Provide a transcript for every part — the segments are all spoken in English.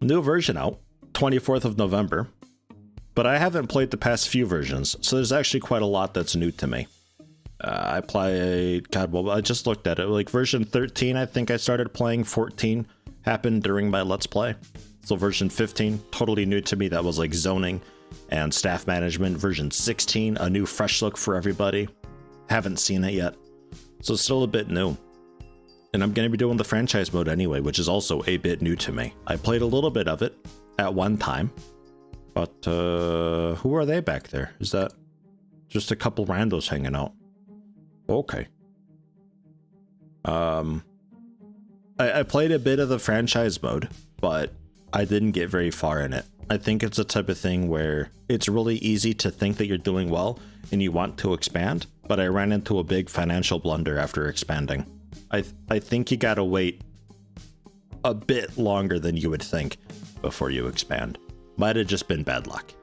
New version out, 24th of November. But I haven't played the past few versions, so there's actually quite a lot that's new to me. I played, God, well, I just looked at it. Like version 13, I think I started playing. 14 happened during my Let's Play. So version 15, totally new to me. That was like zoning and staff management. Version 16, a new fresh look for everybody. Haven't seen it yet. So it's still a bit new. And I'm going to be doing the franchise mode anyway, which is also a bit new to me. I played a little bit of it at one time. But who are they back there? Is that just a couple randos hanging out? Okay. I played a bit of the franchise mode, but I didn't get very far in it. I think it's a type of thing where it's really easy to think that you're doing well and you want to expand, but I ran into a big financial blunder after expanding. I think you gotta wait a bit longer than you would think before you expand. Might have just been bad luck.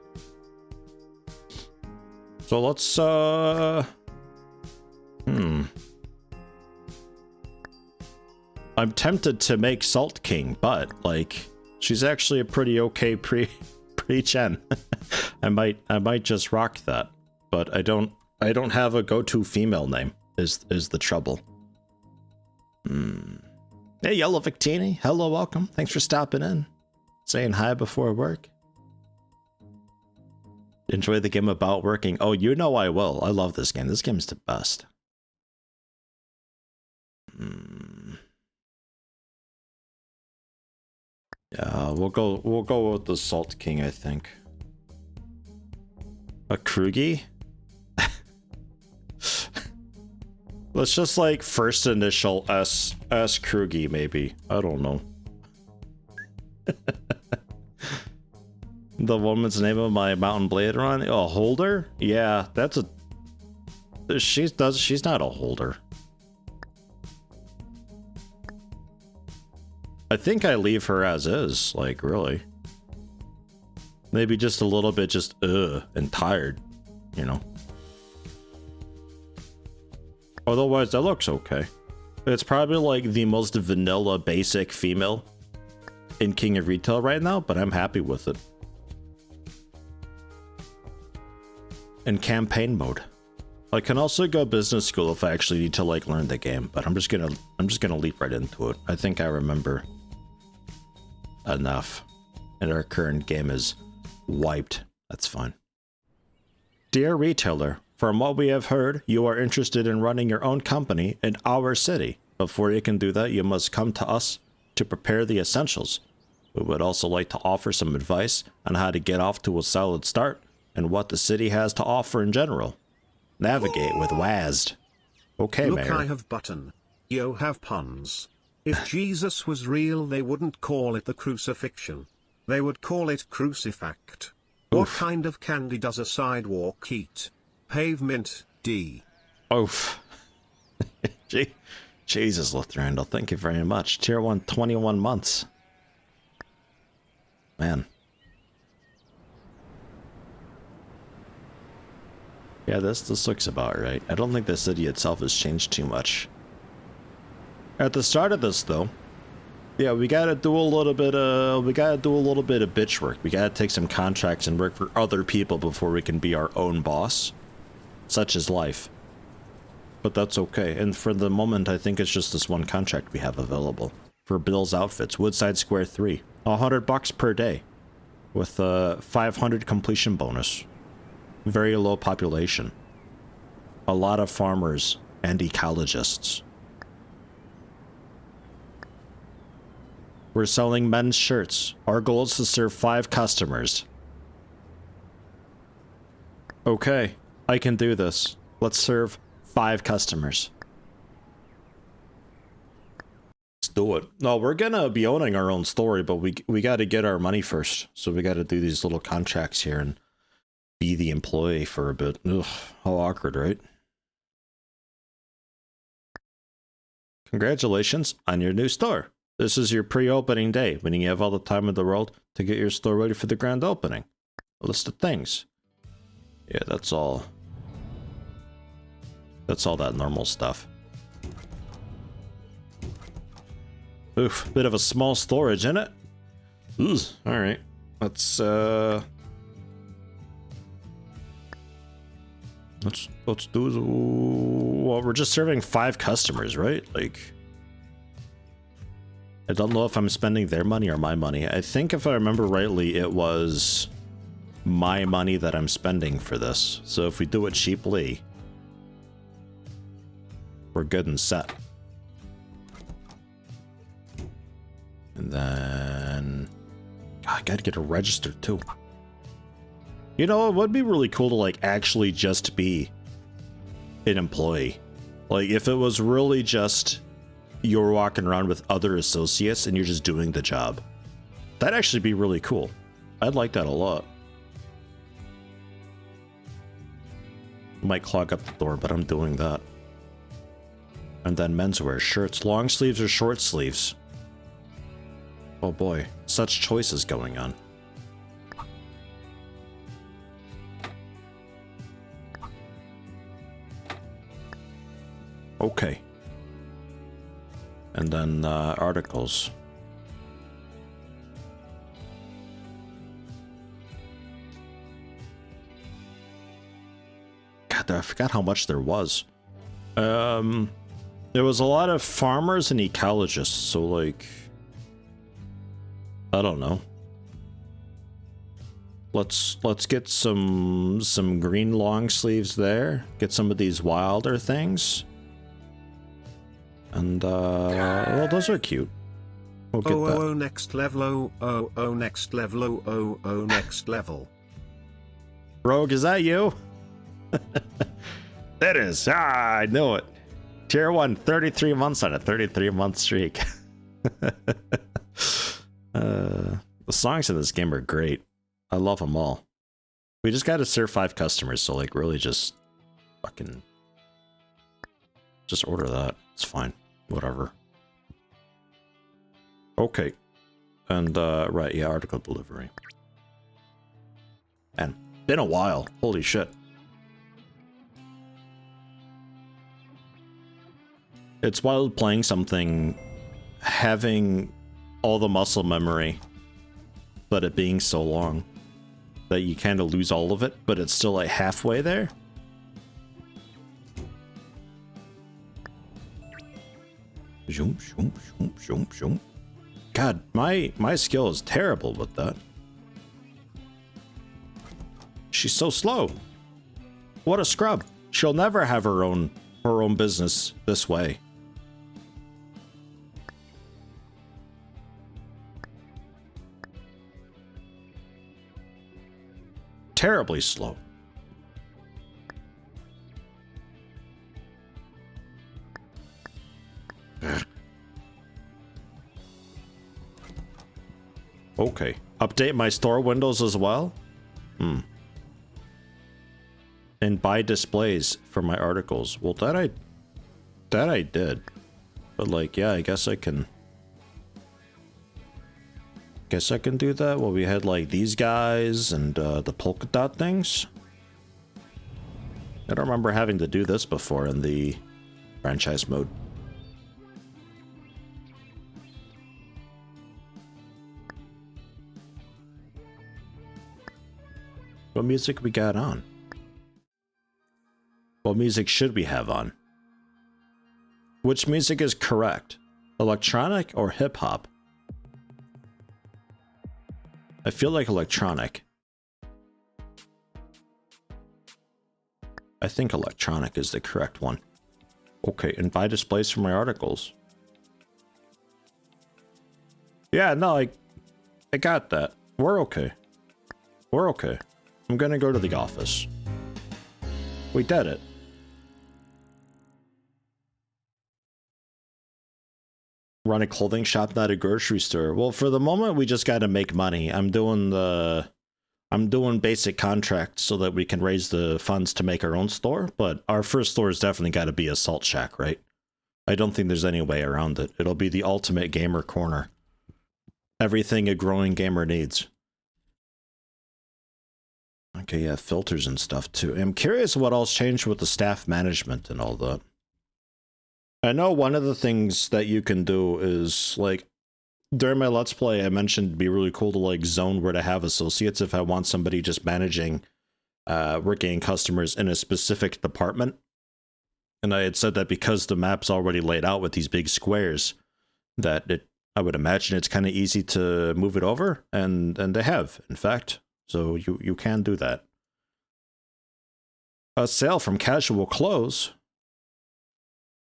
So let's I'm tempted to make Salt King, but like she's actually a pretty okay pre-gen. I might just rock that. But I don't have a go-to female name is the trouble. Hey, Yellow Victini. Hello, welcome. Thanks for stopping in. Saying hi before work. Enjoy the game about working. Oh, you know I will. I love this game. This game's the best. Yeah, we'll go with the Salt King, I think. A Krugi? Let's just like first initial S Krugi maybe. I don't know. The woman's name of my Mountain Blade run? Oh, Holder? Yeah, that's a... She's not a Holder. I think I leave her as is, like, really. Maybe just a little bit just, and tired, you know? Otherwise, that looks okay. It's probably like the most vanilla basic female in King of Retail right now, but I'm happy with it. In campaign mode. I can also go business school if I actually need to like learn the game, but I'm just gonna leap right into it. I think I remember enough. And our current game is wiped. That's fine. Dear retailer, from what we have heard, you are interested in running your own company in our city. Before you can do that, you must come to us to prepare the essentials. We would also like to offer some advice on how to get off to a solid start and what the city has to offer in general. Navigate with WASD. Okay, Look, Mayor. I have button. Yo have puns. If Jesus was real, they wouldn't call it the crucifixion. They would call it crucifact. What kind of candy does a sidewalk eat? Pavement, D. Oof. Jesus, Lithrandal, thank you very much. Tier 1, 21 months. Man. Yeah, this looks about right. I don't think the city itself has changed too much. At the start of this, though, yeah, we gotta do a little bit of bitch work. We gotta take some contracts and work for other people before we can be our own boss. Such is life. But that's okay. And for the moment, I think it's just this one contract we have available for Bill's Outfits, Woodside Square 3, $100 per day, with a 500 completion bonus. Very low population. A lot of farmers and ecologists. We're selling men's shirts. Our goal is to serve 5 customers. Okay, I can do this. Let's serve 5 customers. Let's do it. No, we're gonna be owning our own story, but we gotta get our money first. So we gotta do these little contracts here and be the employee for a bit. Ugh, how awkward, right? Congratulations on your new store. This is your pre-opening day, meaning you have all the time in the world to get your store ready for the grand opening. A list of things. Yeah, that's all. That's all that normal stuff. Oof, bit of a small storage, isn't it? Ugh, all right. Let's do. Well, we're just serving 5 customers, right? Like, I don't know if I'm spending their money or my money. I think if I remember rightly, it was my money that I'm spending for this. So if we do it cheaply, we're good and set. And then God, I gotta get it registered too. You know, it would be really cool to like actually just be an employee. Like if it was really just you're walking around with other associates and you're just doing the job. That'd actually be really cool. I'd like that a lot. Might clog up the door, but I'm doing that. And then menswear, shirts, long sleeves or short sleeves. Oh boy, such choices going on. Okay. And then articles. God, I forgot how much there was. There was a lot of farmers and ecologists, so like, I don't know. Let's get some green long sleeves there. Get some of these wilder things. And well, those are cute. We'll get that. Oh, next level. Oh, next level. Oh, next level. Rogue, is that you? It is. Ah, I knew it. Tier 1, 33 months on a 33-month streak. The songs in this game are great. I love them all. We just got to serve 5 customers, so like really just fucking just order that. It's fine. Whatever. Okay. And right, yeah, article delivery. And been a while. Holy shit. It's wild playing something, having all the muscle memory, but it being so long that you kind of lose all of it, but it's still like halfway there. Zoom, zoom, zoom, zoom, zoom. God, my skill is terrible with that. She's so slow. What a scrub. She'll never have her own business this way. Terribly slow. Okay. Update my store windows as well? And buy displays for my articles. Well, that I did. But like, yeah, I guess I can do that. Well, we had like these guys and the polka dot things. I don't remember having to do this before in the franchise mode. What music we got on? What music should we have on? Which music is correct? Electronic or hip hop? I feel like electronic. I think electronic is the correct one. Okay, and buy displays for my articles. Yeah, no, I got that. We're okay. We're okay. I'm gonna go to the office. We did it. Run a clothing shop, not a grocery store. Well, for the moment, we just gotta make money. I'm doing basic contracts so that we can raise the funds to make our own store, but our first store has definitely got to be a Salt Shack, right? I don't think there's any way around it. It'll be the ultimate gamer corner. Everything a growing gamer needs. Okay, yeah, filters and stuff too. I'm curious what else changed with the staff management and all that. I know one of the things that you can do is, like, During my Let's Play, I mentioned it'd be really cool to like zone where to have associates if I want somebody just managing working customers in a specific department. And I had said that because the map's already laid out with these big squares, that I would imagine it's kind of easy to move it over, and they have, in fact. So you can do that. A sale from Casual Clothes.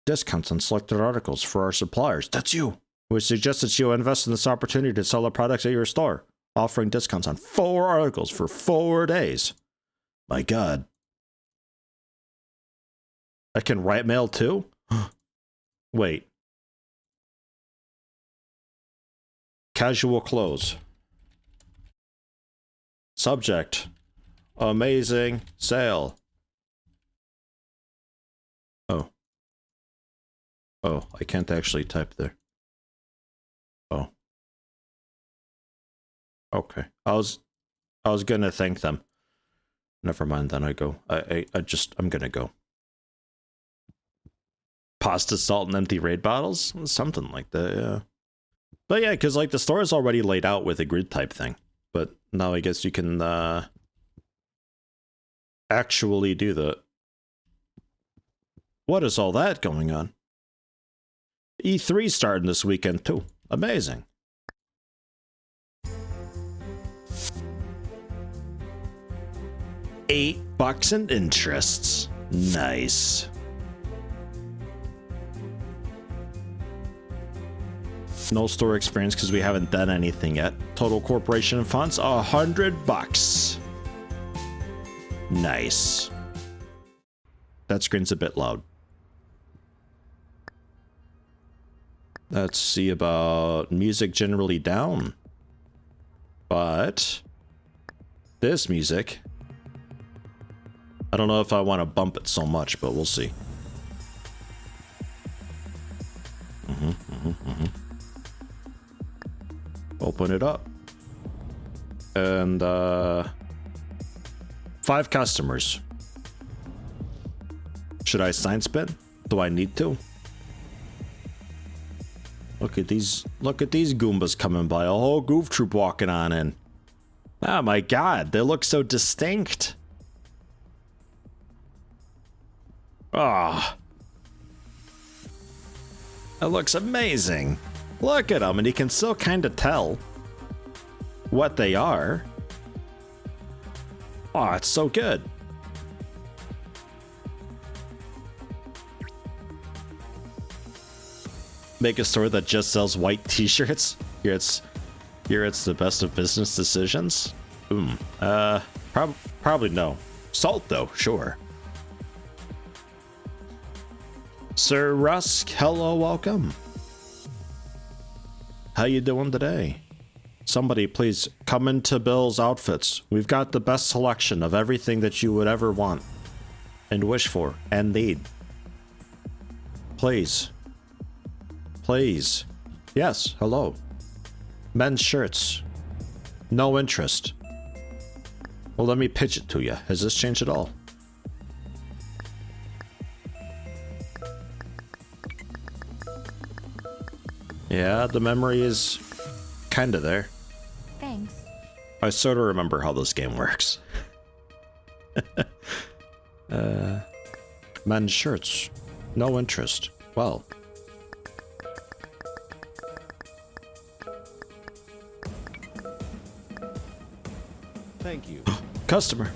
Discounts on selected articles for our suppliers. That's you. We suggest that you invest in this opportunity to sell the products at your store, offering discounts on 4 articles for 4 days. My God. I can write mail too? Wait. Casual Clothes. Subject. Amazing sale. Oh. Oh, I can't actually type there. Oh. Okay. I was gonna thank them. Never mind, then I'm gonna go. Pasta, salt, and empty raid bottles? Something like that, yeah. But yeah, because like the store is already laid out with a grid type thing. But now I guess you can actually do that. What is all that going on? E3 starting this weekend too. Amazing. $8 in interests. Nice. No store experience because we haven't done anything yet. Total corporation funds, $100. Nice. That screen's a bit loud. Let's see about music generally down. But this music, I don't know if I want to bump it so much, but we'll see. Open it up. And 5 customers. Should I sign spin? Do I need to? Look at these Goombas coming by. A whole goof troop walking on in. Oh my God, they look so distinct. Ah. Oh. That looks amazing. Look at them, and you can still kind of tell what they are. Oh, it's so good. Make a store that just sells white t-shirts. Here it's the best of business decisions. Probably no. Salt though, sure. Sir Rusk, hello, welcome. How you doing today? Somebody please come into Bill's outfits. We've got the best selection of everything that you would ever want and wish for and need. Please. Please. Yes, hello. Men's shirts. No interest. Well, let me pitch it to you. Has this changed at all? Yeah, the memory is kinda there. Thanks. I sort of remember how this game works. Men's shirts. No interest. Well. Thank you. Customer.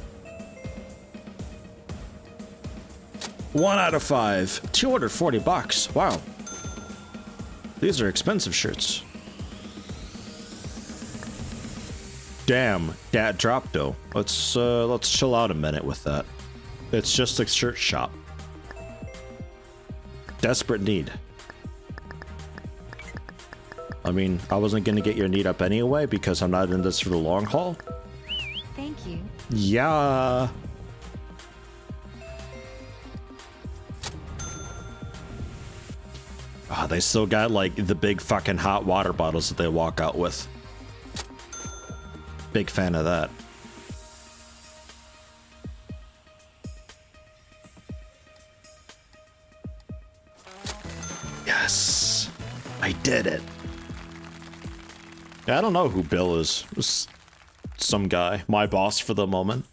1 out of 5. $240. Wow. These are expensive shirts. Damn, that dropped though. Let's chill out a minute with that. It's just a shirt shop. Desperate need. I mean, I wasn't gonna get your need up anyway because I'm not in this for the long haul. Thank you. Yeah. Ah, they still got like the big fucking hot water bottles that they walk out with. Big fan of that. Yes, I did it. I don't know who Bill is. Some guy. My boss for the moment.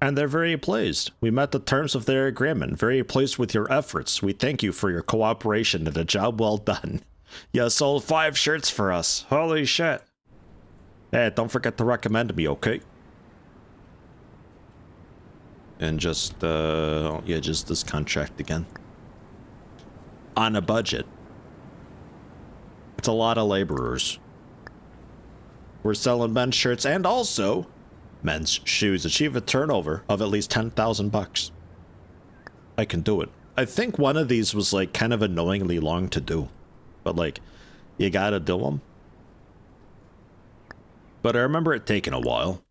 And they're very pleased. We met the terms of their agreement. Very pleased with your efforts. We thank you for your cooperation and a job well done. You sold 5 shirts for us. Holy shit. Hey, don't forget to recommend me, okay? And just, yeah, just this contract again. On a budget. It's a lot of laborers. We're selling men's shirts and also men's shoes. Achieve a turnover of at least 10,000 bucks. I can do it. I think one of these was like kind of annoyingly long to do. But like, you gotta do them. But I remember it taking a while.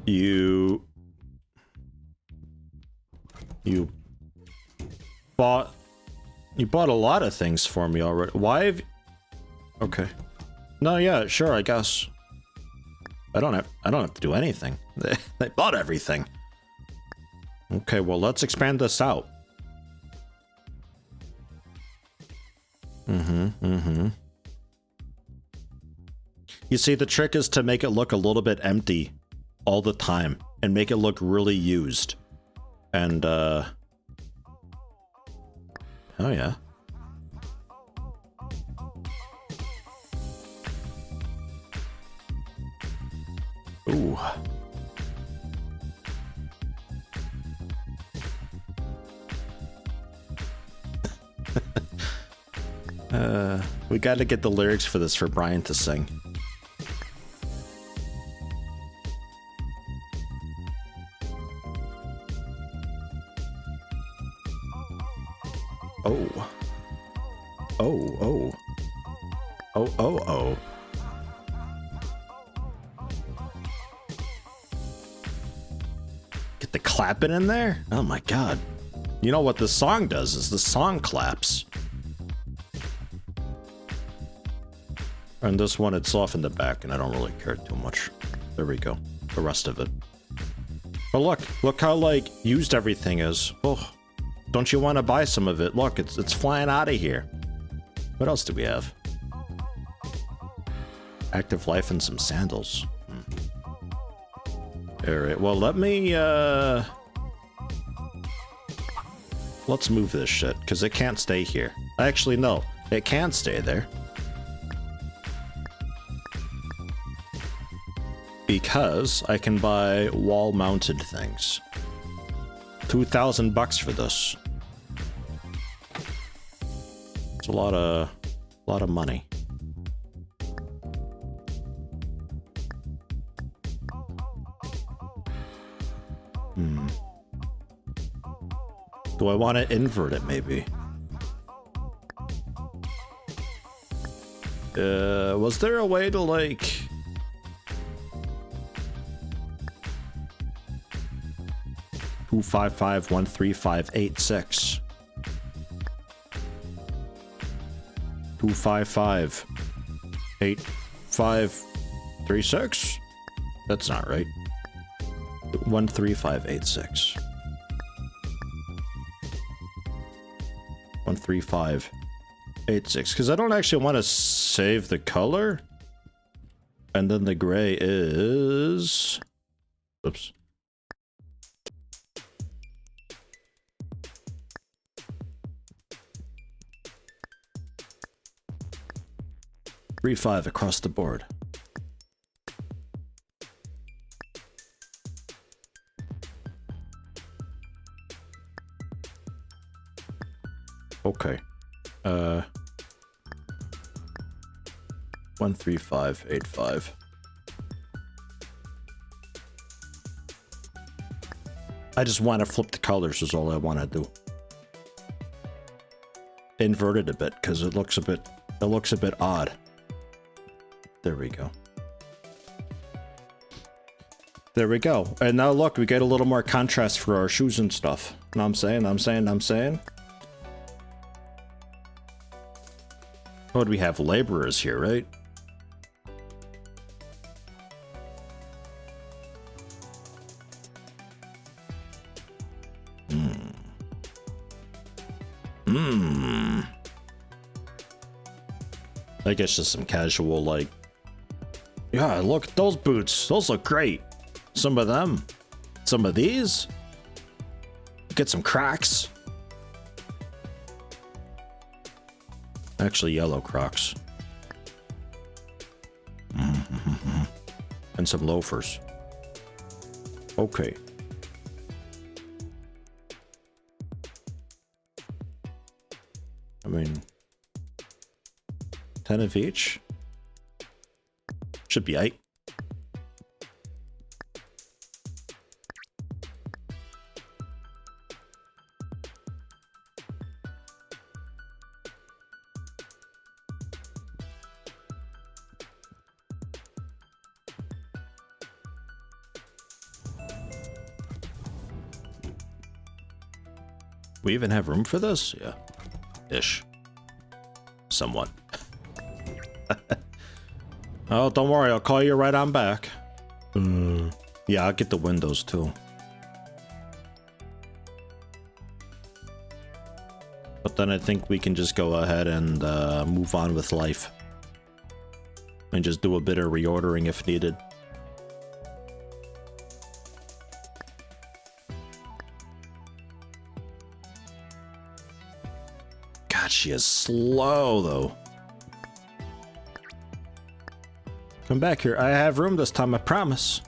You bought a lot of things for me already. Why have okay. No, yeah, sure, I guess. I don't have to do anything. They bought everything. Okay, well, let's expand this out. You see, the trick is to make it look a little bit empty all the time and make it look really used. And, oh yeah. Ooh. We gotta get the lyrics for this for Brian to sing. Oh. Oh, oh. Oh, oh, oh. Get the clapping in there? Oh my god. You know what this song does is the song claps. And this one, it's off in the back, and I don't really care too much. There we go. The rest of it. But look how, like, used everything is. Oh, don't you want to buy some of it? Look, it's flying out of here. What else do we have? Active life and some sandals. Alright, well, let me, let's move this shit, because it can't stay here. Actually, no. It can stay there. Because I can buy wall-mounted things. 2,000 bucks for this. It's a lot of money. Do I want to invert it, maybe? Was there a way to, like... 255-13586. 255-8536? That's not right. 13586. 13586. Because I don't actually want to save the color. And then the gray is... Oops. 3-5 across the board. Okay. 13585. I just want to flip the colors is all I want to do. Invert it a bit because it looks a bit odd. There we go. There we go. And now look, we get a little more contrast for our shoes and stuff. Know what I'm saying? What do we have? Laborers here, right? I guess just some casual, like, yeah, look at those boots. Those look great. Some of them. Some of these. Get some Crocs. Actually, yellow Crocs. And some loafers. Okay. I mean, 10 of each. Should be 8. We even have room for this? Yeah. Ish. Somewhat. Oh, don't worry. I'll call you right on back. Yeah, I'll get the windows too. But then I think we can just go ahead and move on with life. And just do a bit of reordering if needed. God, she is slow though. Come back here. I have room this time, I promise.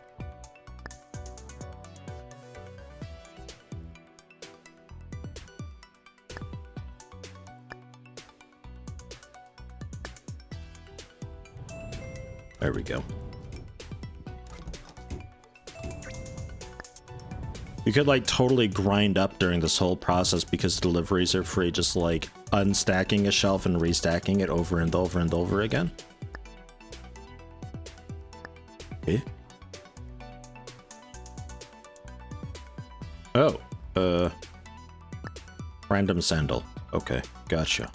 There we go. You could like totally grind up during this whole process because deliveries are free, just like unstacking a shelf and restacking it over and over and over again. Okay. Oh, random sandal. Okay, gotcha.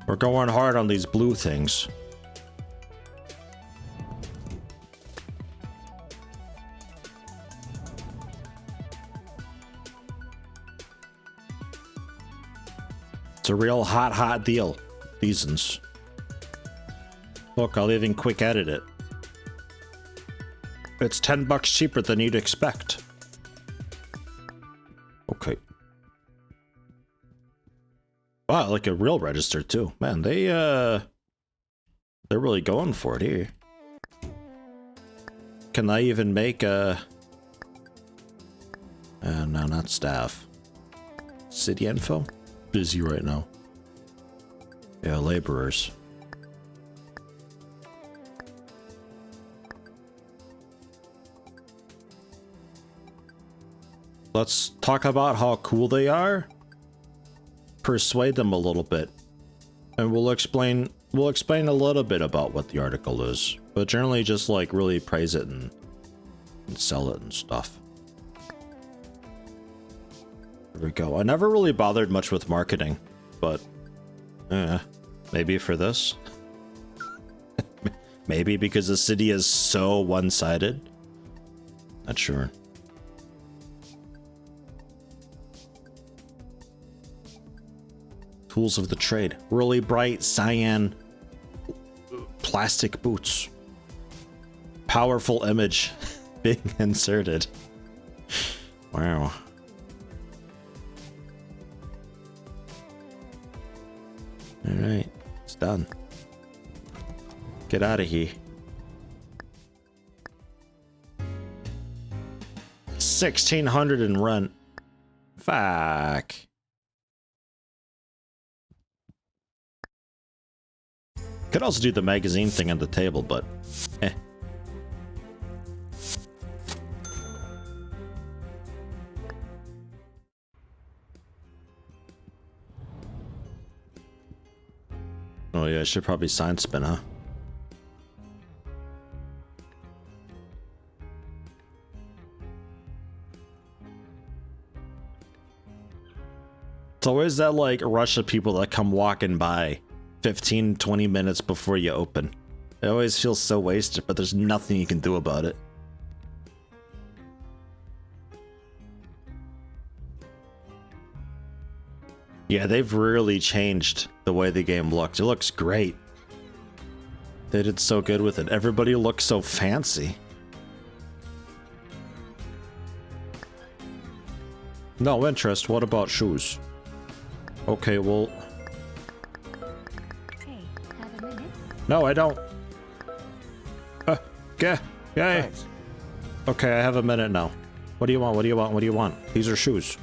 We're going hard on these blue things. It's a real hot deal. These ones. Look, I'll even quick edit it. It's $10 cheaper than you'd expect. Okay. Wow, like a real register too. Man, they're really going for it here. Can I even make a... no, not staff. City info? Busy right now. Yeah, laborers. Let's talk about how cool they are. Persuade them a little bit, and we'll explain a little bit about what the article is, but generally just like really praise it and sell it and stuff. There we go. I never really bothered much with marketing, but maybe for this. Maybe because the city is so one-sided. Not sure. Tools of the trade. Really bright cyan plastic boots. Powerful image being inserted. Wow. Alright, it's done. Get out of here. 1,600 in rent. Fuck. Could also do the magazine thing on the table, but eh. Oh Oh yeah, I should probably sign spin, huh? It's always that like rush of people that come walking by 15-20 minutes before you open. It always feels so wasted, but there's nothing you can do about it. Yeah, they've really changed the way the game looks. It looks great. They did so good with it. Everybody looks so fancy. No interest. What about shoes? Okay, well... Hey, have a minute? No, I don't. Okay. Yay. Thanks. Okay, I have a minute now. What do you want? What do you want? What do you want? These are shoes.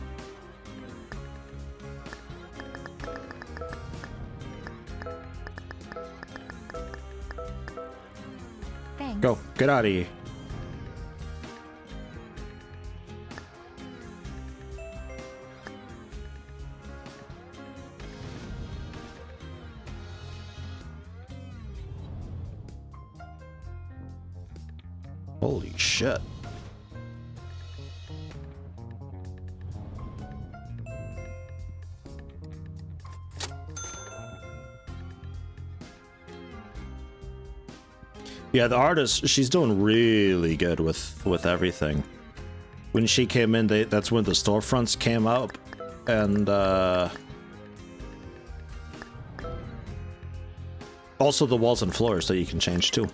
Thanks. Go. Get out of here. Holy shit. Yeah, the artist, she's doing really good with everything. When she came in, that's when the storefronts came up, and also the walls and floors that you can change too.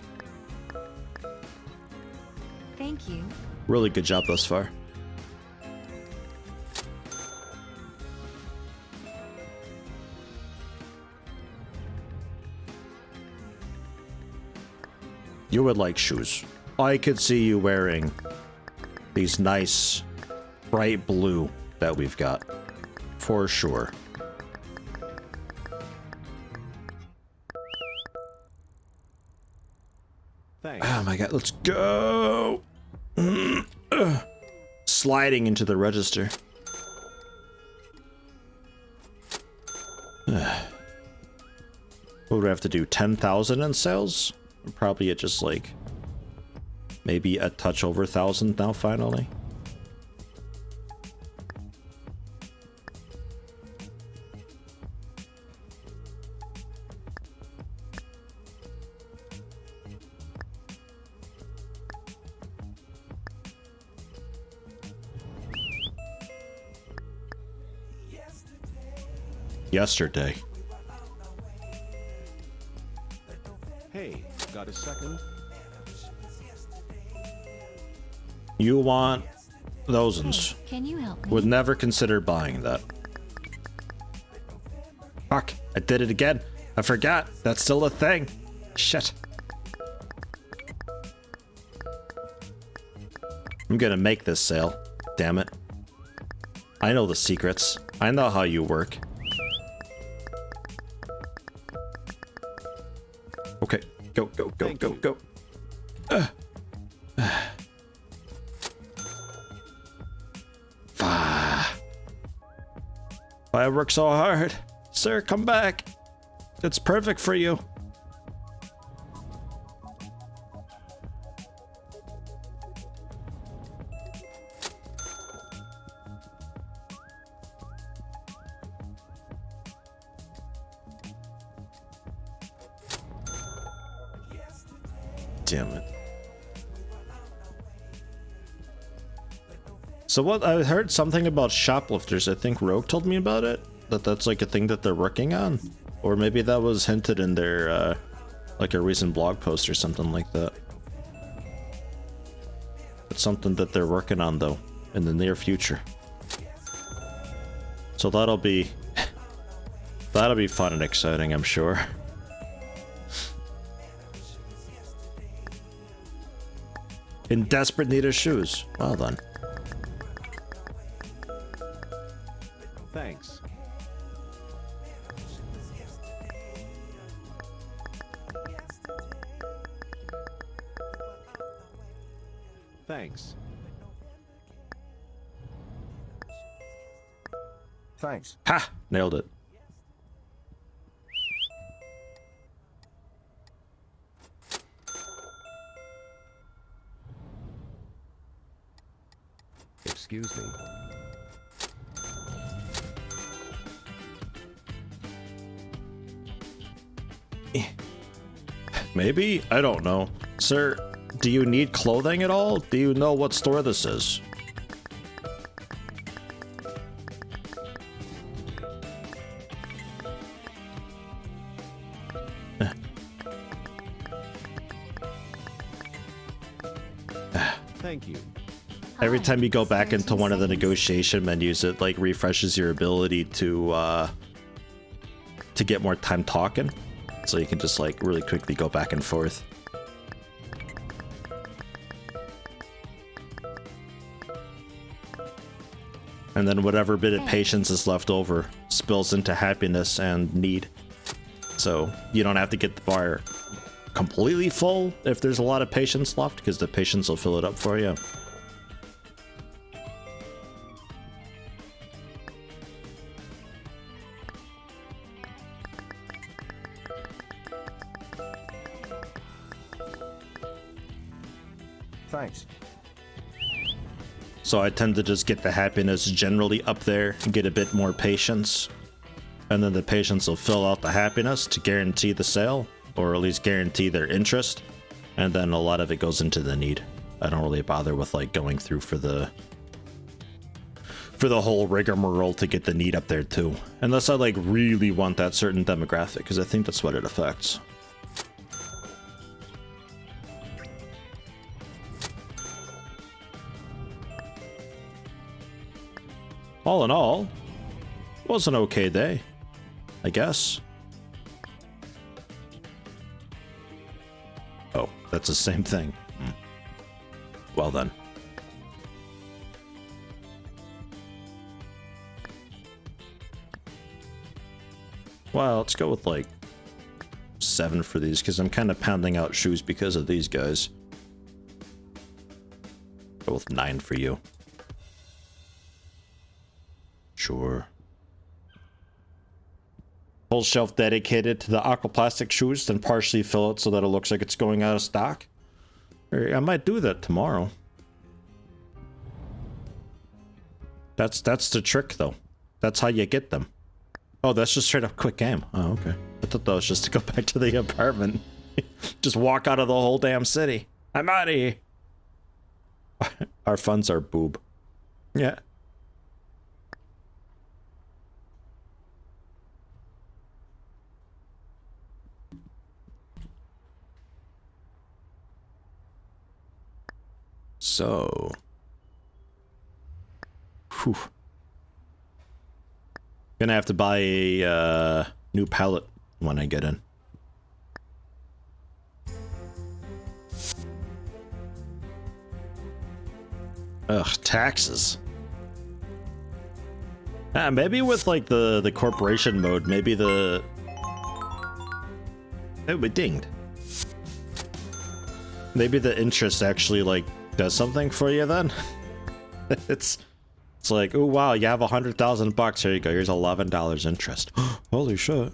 Thank you. Really good job thus far. You would like shoes. I could see you wearing these nice bright blue that we've got. For sure. Thanks. Oh my god, let's go! Sliding into the register. What would we have to do? 10,000 in sales? Probably at just like maybe a touch over 1,000 now finally. Yesterday. Hey, got a second? You want those? Hey, can you help me? Would never consider buying that. Fuck, I did it again. I forgot. That's still a thing. Shit. I'm gonna make this sale. Damn it. I know the secrets. I know how you work. Okay, go, go, go, Thank go, you. go. Why I work so hard? Sir, come back. It's perfect for you. Damn it. So what, I heard something about shoplifters. I think Rogue told me about it. That's like a thing that they're working on. Or maybe that was hinted in their, like a recent blog post or something like that. It's something that they're working on though, in the near future. So that'll be fun and exciting, I'm sure. In desperate need of shoes. Well done. Thanks. Thanks. Thanks. Ha! Nailed it. Excuse me. Maybe? I don't know. Sir, do you need clothing at all? Do you know what store this is? Thank you. Every Hi, time you go back sorry into to one of the say. negotiation menus, it like refreshes your ability to get more time talking. So you can just like really quickly go back and forth. And then whatever bit of patience is left over spills into happiness and need. So you don't have to get the bar completely full if there's a lot of patience left, because the patience will fill it up for you. Thanks. So I tend to just get the happiness generally up there and get a bit more patience. And then the patience will fill out the happiness to guarantee the sale, or at least guarantee their interest. And then a lot of it goes into the need. I don't really bother with like going through for the whole rigmarole to get the need up there too. Unless I like really want that certain demographic, because I think that's what it affects. All in all, it was an okay day, I guess. Oh, that's the same thing. Well then. Well, let's go with like 7 for these, because I'm kind of pounding out shoes because of these guys. Go with 9 for you. Sure. Whole shelf dedicated to the aquaplastic shoes, then partially fill it so that it looks like it's going out of stock. Or I might do that tomorrow. That's the trick though. That's how you get them. Oh, that's just straight up quick game. Oh, okay. I thought that was just to go back to the apartment. Just walk out of the whole damn city. I'm out of here. Our funds are boob. Yeah. So, whew. Gonna have to buy a new pallet when I get in. Ugh, taxes. Maybe with like the corporation mode, maybe the... Oh, we dinged. Maybe the interest actually like does something for you then. it's like, oh wow, you have $100,000. Here you go. Here's $11 interest. Holy shit.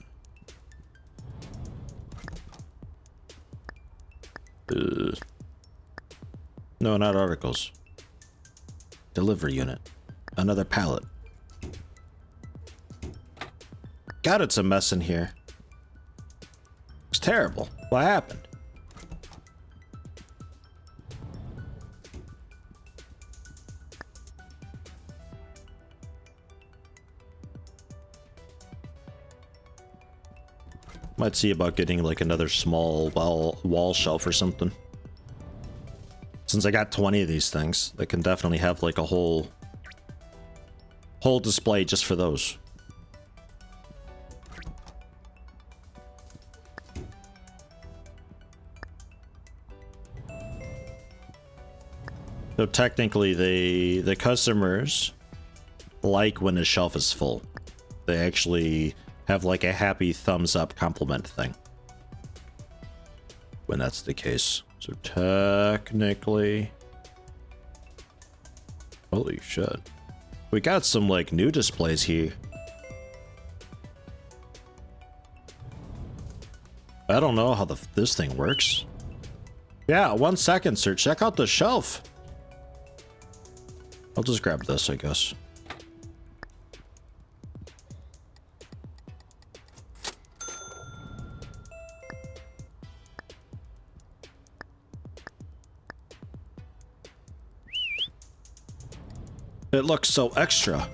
No, not articles. Delivery unit. Another pallet. God, it's a mess in here. It's terrible. What happened? Might see about getting like another small wall shelf or something. Since I got 20 of these things, they can definitely have like a whole display just for those. So technically the customers like when the shelf is full. They actually have like a happy thumbs up compliment thing when that's the case. So technically, holy shit, we got some like new displays here. I don't know how this thing works. Yeah, 1 second, sir. Check out the shelf. I'll just grab this, I guess. It looks so extra.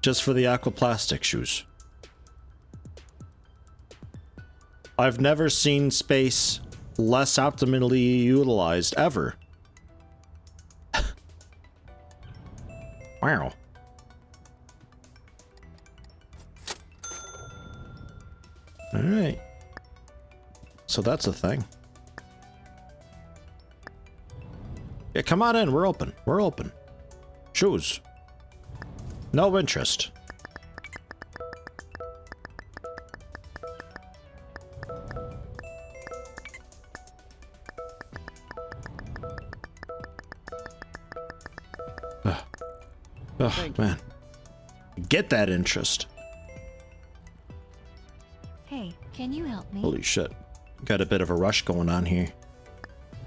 Just for the aquaplastic shoes. I've never seen space less optimally utilized ever. Wow. Alright. So that's a thing. Yeah, come on in. We're open. We're open. Shoes. No interest. Oh, man. Get that interest. Hey, can you help me? Holy shit. Got a bit of a rush going on here.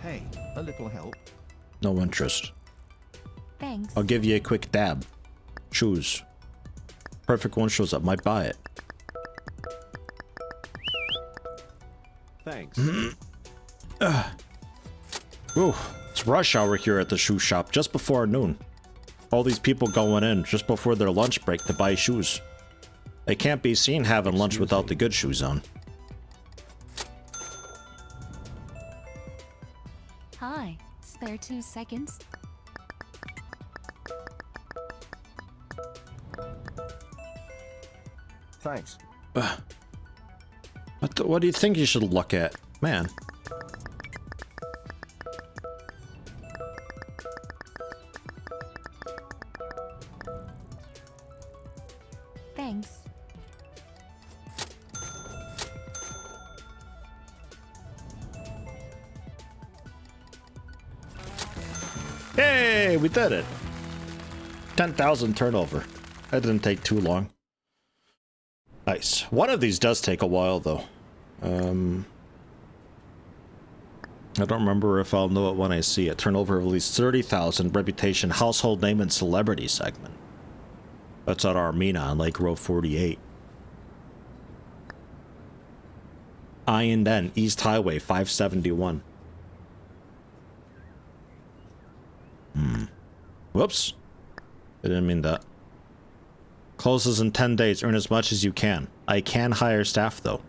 Hey, a little help. No interest. Thanks. I'll give you a quick dab. Shoes. Perfect one shows up. Might buy it. Thanks. Ooh, it's rush hour here at the shoe shop just before noon. All these people going in just before their lunch break to buy shoes. They can't be seen having lunch without the good shoes on. Hi, spare 2 seconds? Thanks. What do you think you should look at? Man. Thanks. Hey, we did it. 10,000 turnover. That didn't take too long. Nice. One of these does take a while, though. I don't remember if I'll know it when I see it. Turnover of at least 30,000. Reputation, household name, and celebrity segment. That's at Armina on Lake Road 48. I&N, East Highway 571. Whoops. I didn't mean that. Closes in 10 days. Earn as much as you can. I can hire staff, though.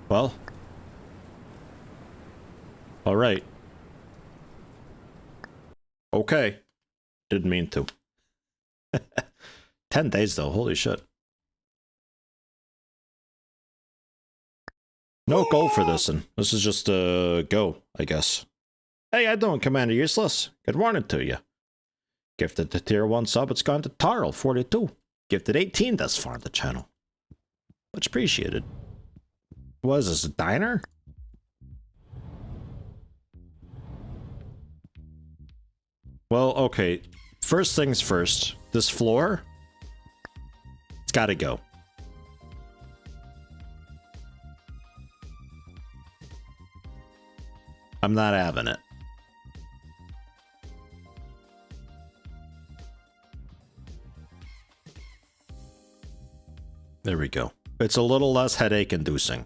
Well. Alright. Okay. Didn't mean to. 10 days, though. Holy shit. No goal for this, and this is just a go, I guess. Hey, how you doing, Commander Useless? Good morning to you. Gifted the tier 1 sub, it's gone to Tarl, 42. Gifted 18 thus far on the channel. Much appreciated. What is this, a diner? Well, okay. First things first. This floor, it's gotta go. I'm not having it. There we go. It's a little less headache inducing.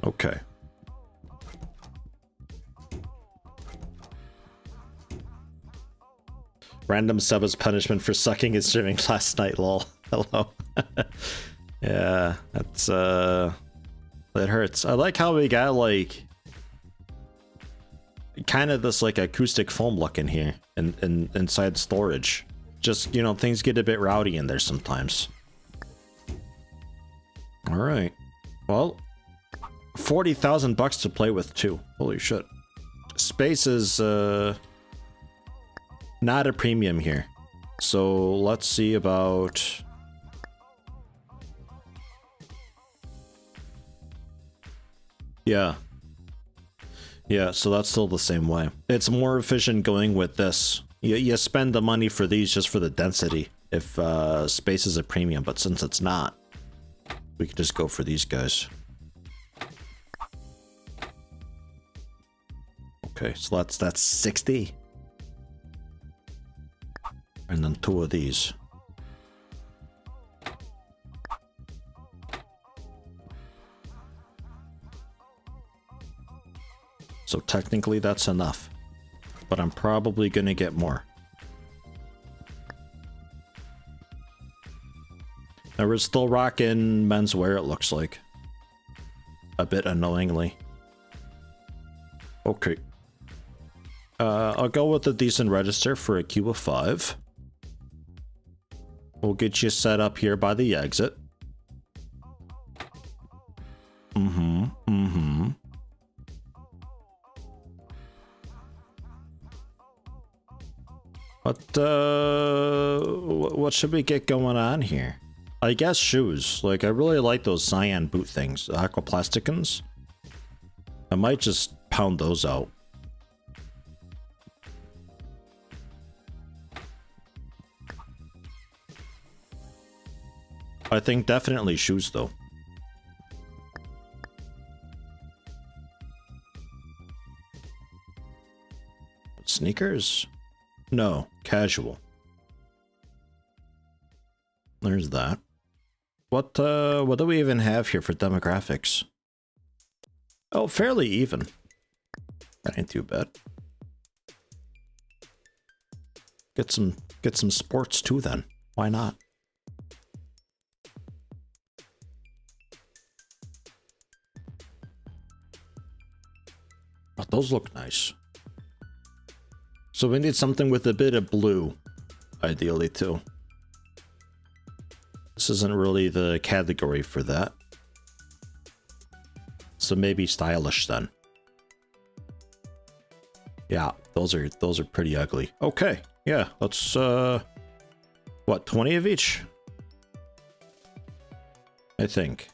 Okay. Random sub as punishment for sucking and streaming last night, lol. Hello. Yeah, that's it hurts. I like how we got like kind of this like acoustic foam look in here and inside storage. Just, you know, things get a bit rowdy in there sometimes. All right. Well, 40,000 bucks to play with too. Holy shit. Space is not a premium here. So let's see about yeah. Yeah, so that's still the same way. It's more efficient going with this. You spend the money for these just for the density. if space is a premium, but since it's not, we can just go for these guys. Okay, so that's 60. And then 2 of these. So technically that's enough. But I'm probably gonna get more. Now we're still rocking menswear, it looks like. A bit annoyingly. Okay. I'll go with a decent register for a queue of 5. We'll get you set up here by the exit. What should we get going on here? I guess shoes. Like, I really like those cyan boot things, aquaplasticans. I might just pound those out. I think definitely shoes, though. Sneakers? No, casual. There's that. What do we even have here for demographics? Oh, fairly even. That ain't too bad. Get some sports too then. Why not? But those look nice. So we need something with a bit of blue, ideally too. This isn't really the category for that. So maybe stylish then. Yeah, those are pretty ugly. Okay, yeah, let's what, 20 of each? I think.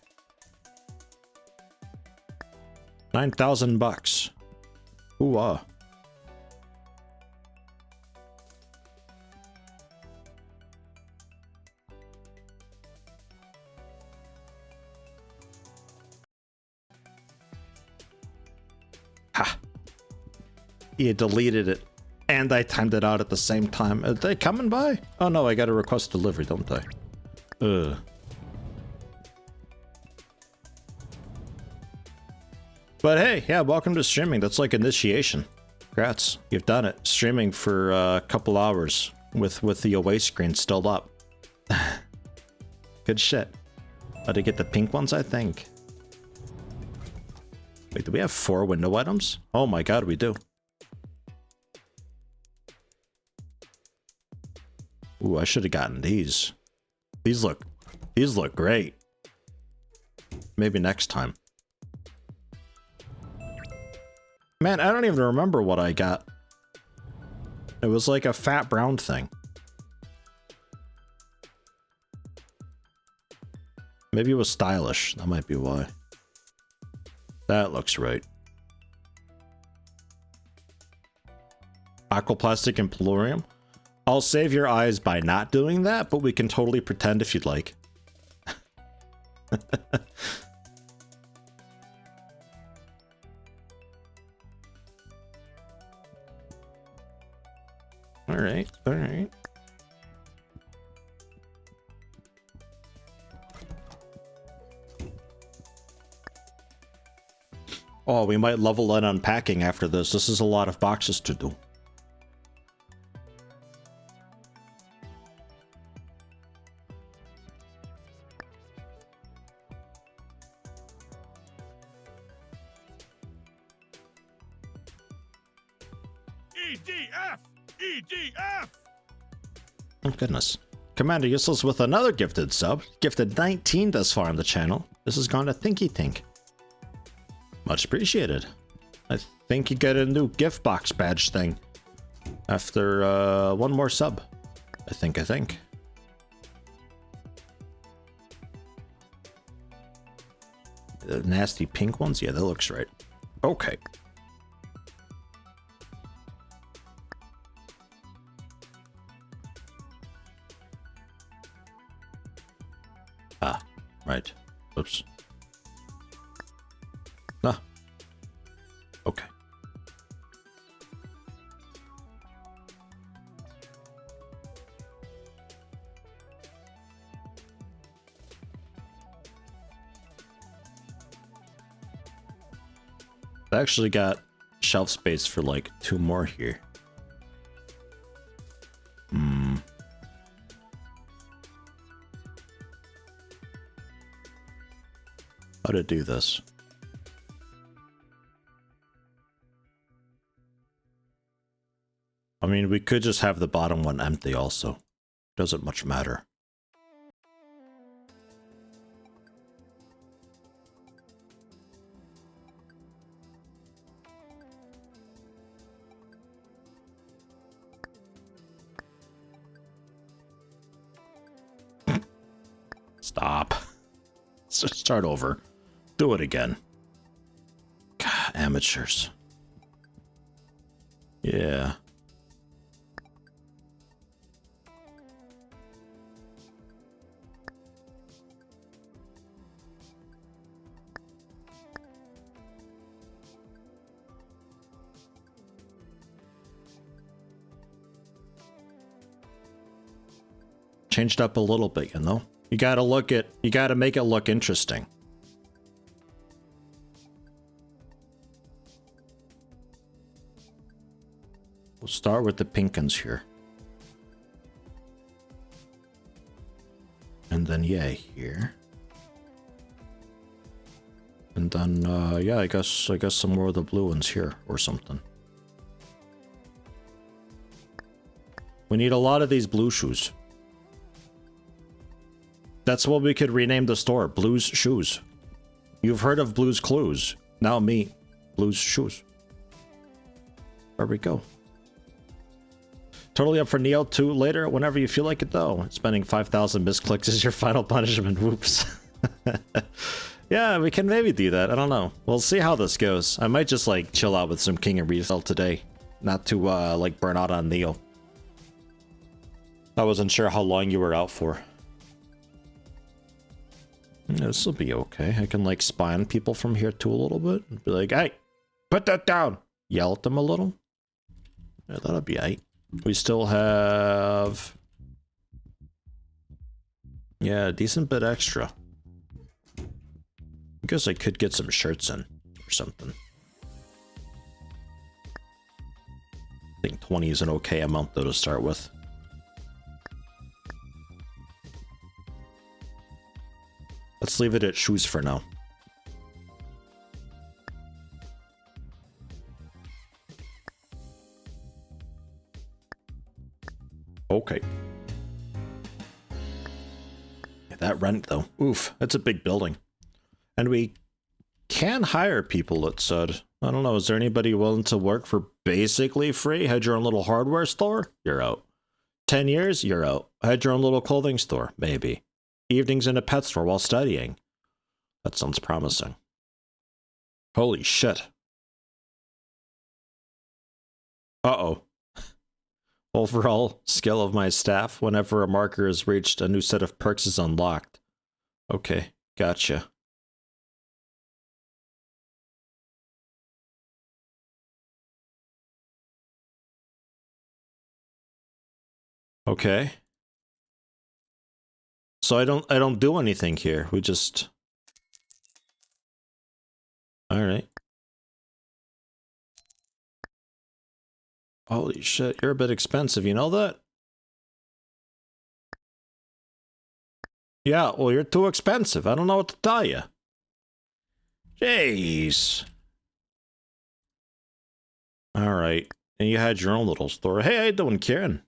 9,000 bucks. Ooh, Ha! You deleted it. And I timed it out at the same time. Are they coming by? Oh no, I gotta request delivery, don't I? Ugh. But hey, yeah, welcome to streaming. That's like initiation. Congrats, you've done it. Streaming for a couple hours with the away screen still up. Good shit. To get the pink ones, I think. Wait, do we have 4 window items? Oh my god, we do. Ooh, I should have gotten these. These look great. Maybe next time. Man, I don't even remember what I got. It was like a fat brown thing. Maybe it was stylish. That might be why. That looks right. Aquaplastic and Polarium. I'll save your eyes by not doing that, but we can totally pretend if you'd like. Alright, alright. Oh, we might level in unpacking after this. This is a lot of boxes to do. EDF! EDF! Oh, goodness. Commander Useless with another gifted sub. Gifted 19 thus far on the channel. This has gone to Thinky Think. Much appreciated. I think you get a new gift box badge thing after one more sub. I think. The nasty pink ones? Yeah, that looks right. Okay. Ah, right. Oops. Ah. Okay. I actually got shelf space for like 2 more here. How to do this? I mean, we could just have the bottom one empty also. Doesn't much matter. Stop. Start over. Do it again. God, amateurs. Yeah. Changed up a little bit, you know? You gotta make it look interesting. We'll start with the pink ones here. And then, yeah, here. And then, yeah, I guess some more of the blue ones here or something. We need a lot of these blue shoes. That's what we could rename the store, Blue's Shoes. You've heard of Blue's Clues. Now me, Blue's Shoes. There we go. Totally up for Neo 2 later, whenever you feel like it though. Spending 5,000 misclicks is your final punishment, whoops. Yeah, we can maybe do that, I don't know. We'll see how this goes. I might just like chill out with some King of Resell today. Not to like burn out on Neo. I wasn't sure how long you were out for. This will be okay. I can like spy on people from here too a little bit. And be like, hey, put that down. Yell at them a little. Yeah, that'll be aight. We still have... yeah, a decent bit extra. I guess I could get some shirts in or something. I think 20 is an okay amount though to start with. Let's leave it at shoes for now. Okay. That rent though. Oof, that's a big building. And we can hire people, it said. I don't know, is there anybody willing to work for basically free? Had your own little hardware store? You're out. 10 years? You're out. Had your own little clothing store? Maybe. Evenings in a pet store while studying. That sounds promising. Holy shit. Uh-oh. Overall skill of my staff. Whenever a marker is reached, a new set of perks is unlocked. Okay, gotcha. Okay. So I don't do anything here. We just... alright. Holy shit, you're a bit expensive, you know that? Yeah, well, you're too expensive. I don't know what to tell you. Jeez. Alright. And you had your own little store. Hey, how you doing, Kieran?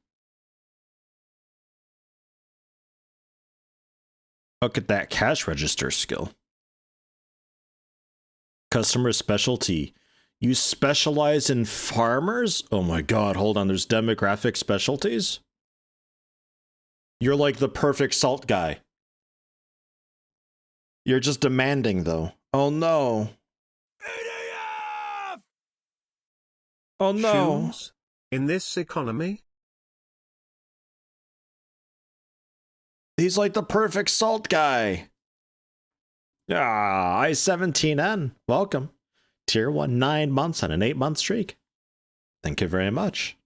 Look at that cash register skill. Customer specialty. You specialize in farmers? Oh my god, hold on. There's demographic specialties? You're like the perfect salt guy. You're just demanding, though. Oh no. EDF! Oh no. Shoes? In this economy? He's like the perfect salt guy. Ah, I-17N. Welcome. Tier 1, 9 months on an 8-month streak. Thank you very much.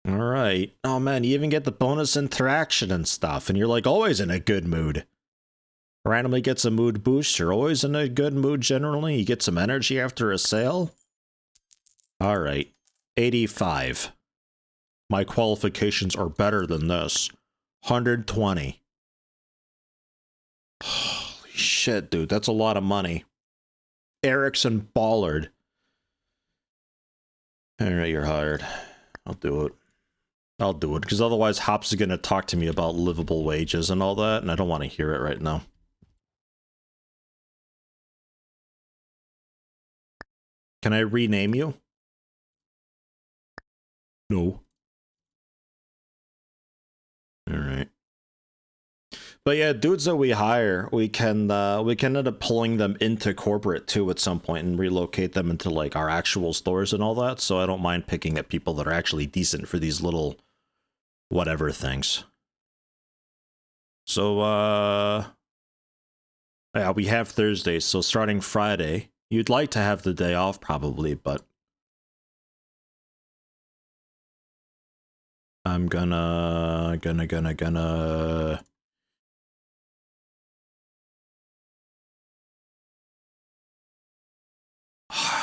All right. Oh man, you even get the bonus interaction and stuff, and you're like always in a good mood. Randomly gets a mood boost. You're always in a good mood generally. You get some energy after a sale. All right. 85. My qualifications are better than this. 120. Holy shit, dude. That's a lot of money. Erickson Ballard. All right, you're hired. I'll do it. I'll do it, because otherwise Hops is going to talk to me about livable wages and all that, and I don't want to hear it right now. Can I rename you? No. Alright. But yeah, dudes that we hire, we can end up pulling them into corporate too at some point and relocate them into like our actual stores and all that, so I don't mind picking at people that are actually decent for these little whatever things. So yeah, we have Thursdays, so starting Friday, you'd like to have the day off probably, but I'm gonna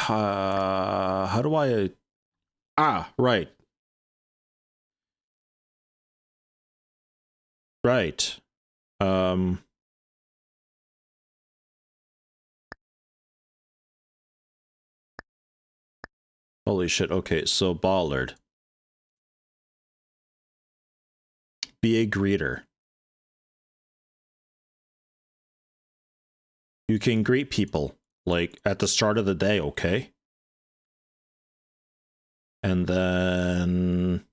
how do I right. Right. Holy shit. Okay, so Ballard. Be a greeter. You can greet people, like, at the start of the day, okay? And then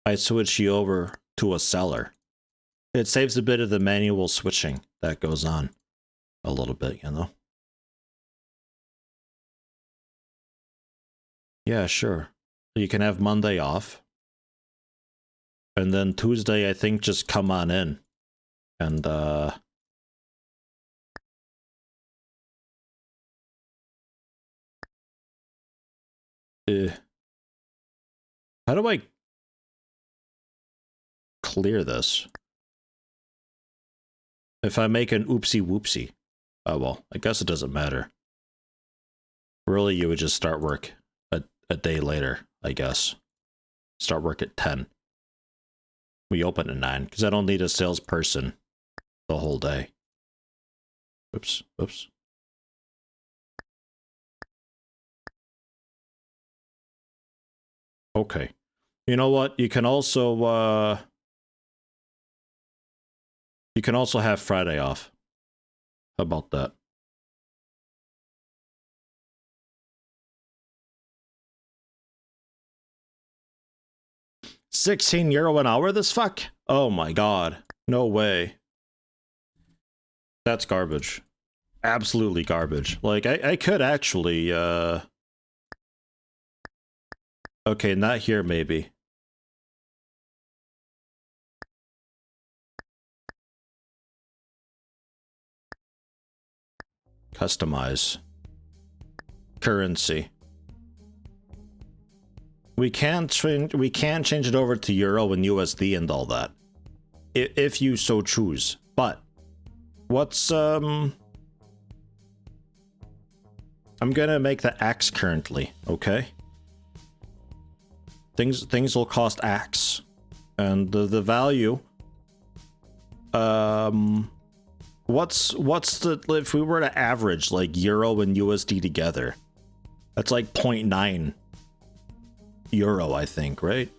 I switch you over to a seller. It saves a bit of the manual switching that goes on. A little bit, you know? Yeah, sure. You can have Monday off. And then Tuesday, I think, just come on in. And, how do I clear this? If I make an oopsie whoopsie. Oh well, I guess it doesn't matter. Really, you would just start work a day later, I guess. Start work at 10. We open at 9, because I don't need a salesperson the whole day. Oops, oops. Okay. You know what? You can also have Friday off. How about that? €16 an hour this fuck? Oh my god. No way. That's garbage. Absolutely garbage. Like, I could actually, okay, not here, maybe. Customize. Currency. We can change it over to Euro and USD and all that. If you so choose. But what's I'm gonna make the axe currently, okay? Things will cost axe. And the value what's the, if we were to average like Euro and USD together, that's like 0.9 Euro, I think, right?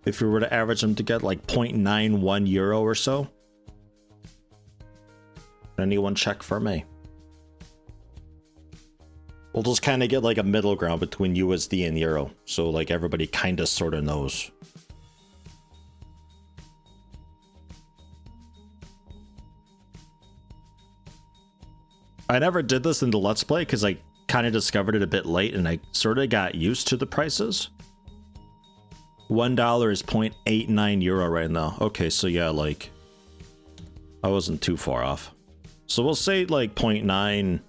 If we were to average them to get like 0.91 Euro or so. Anyone check for me? We'll just kind of get like a middle ground between USD and Euro, so like everybody kind of sort of knows. I never did this in the Let's Play because I kind of discovered it a bit late and I sort of got used to the prices. $1 is 0.89 euro right now. Okay, so yeah, like I wasn't too far off. So we'll say like 0.9.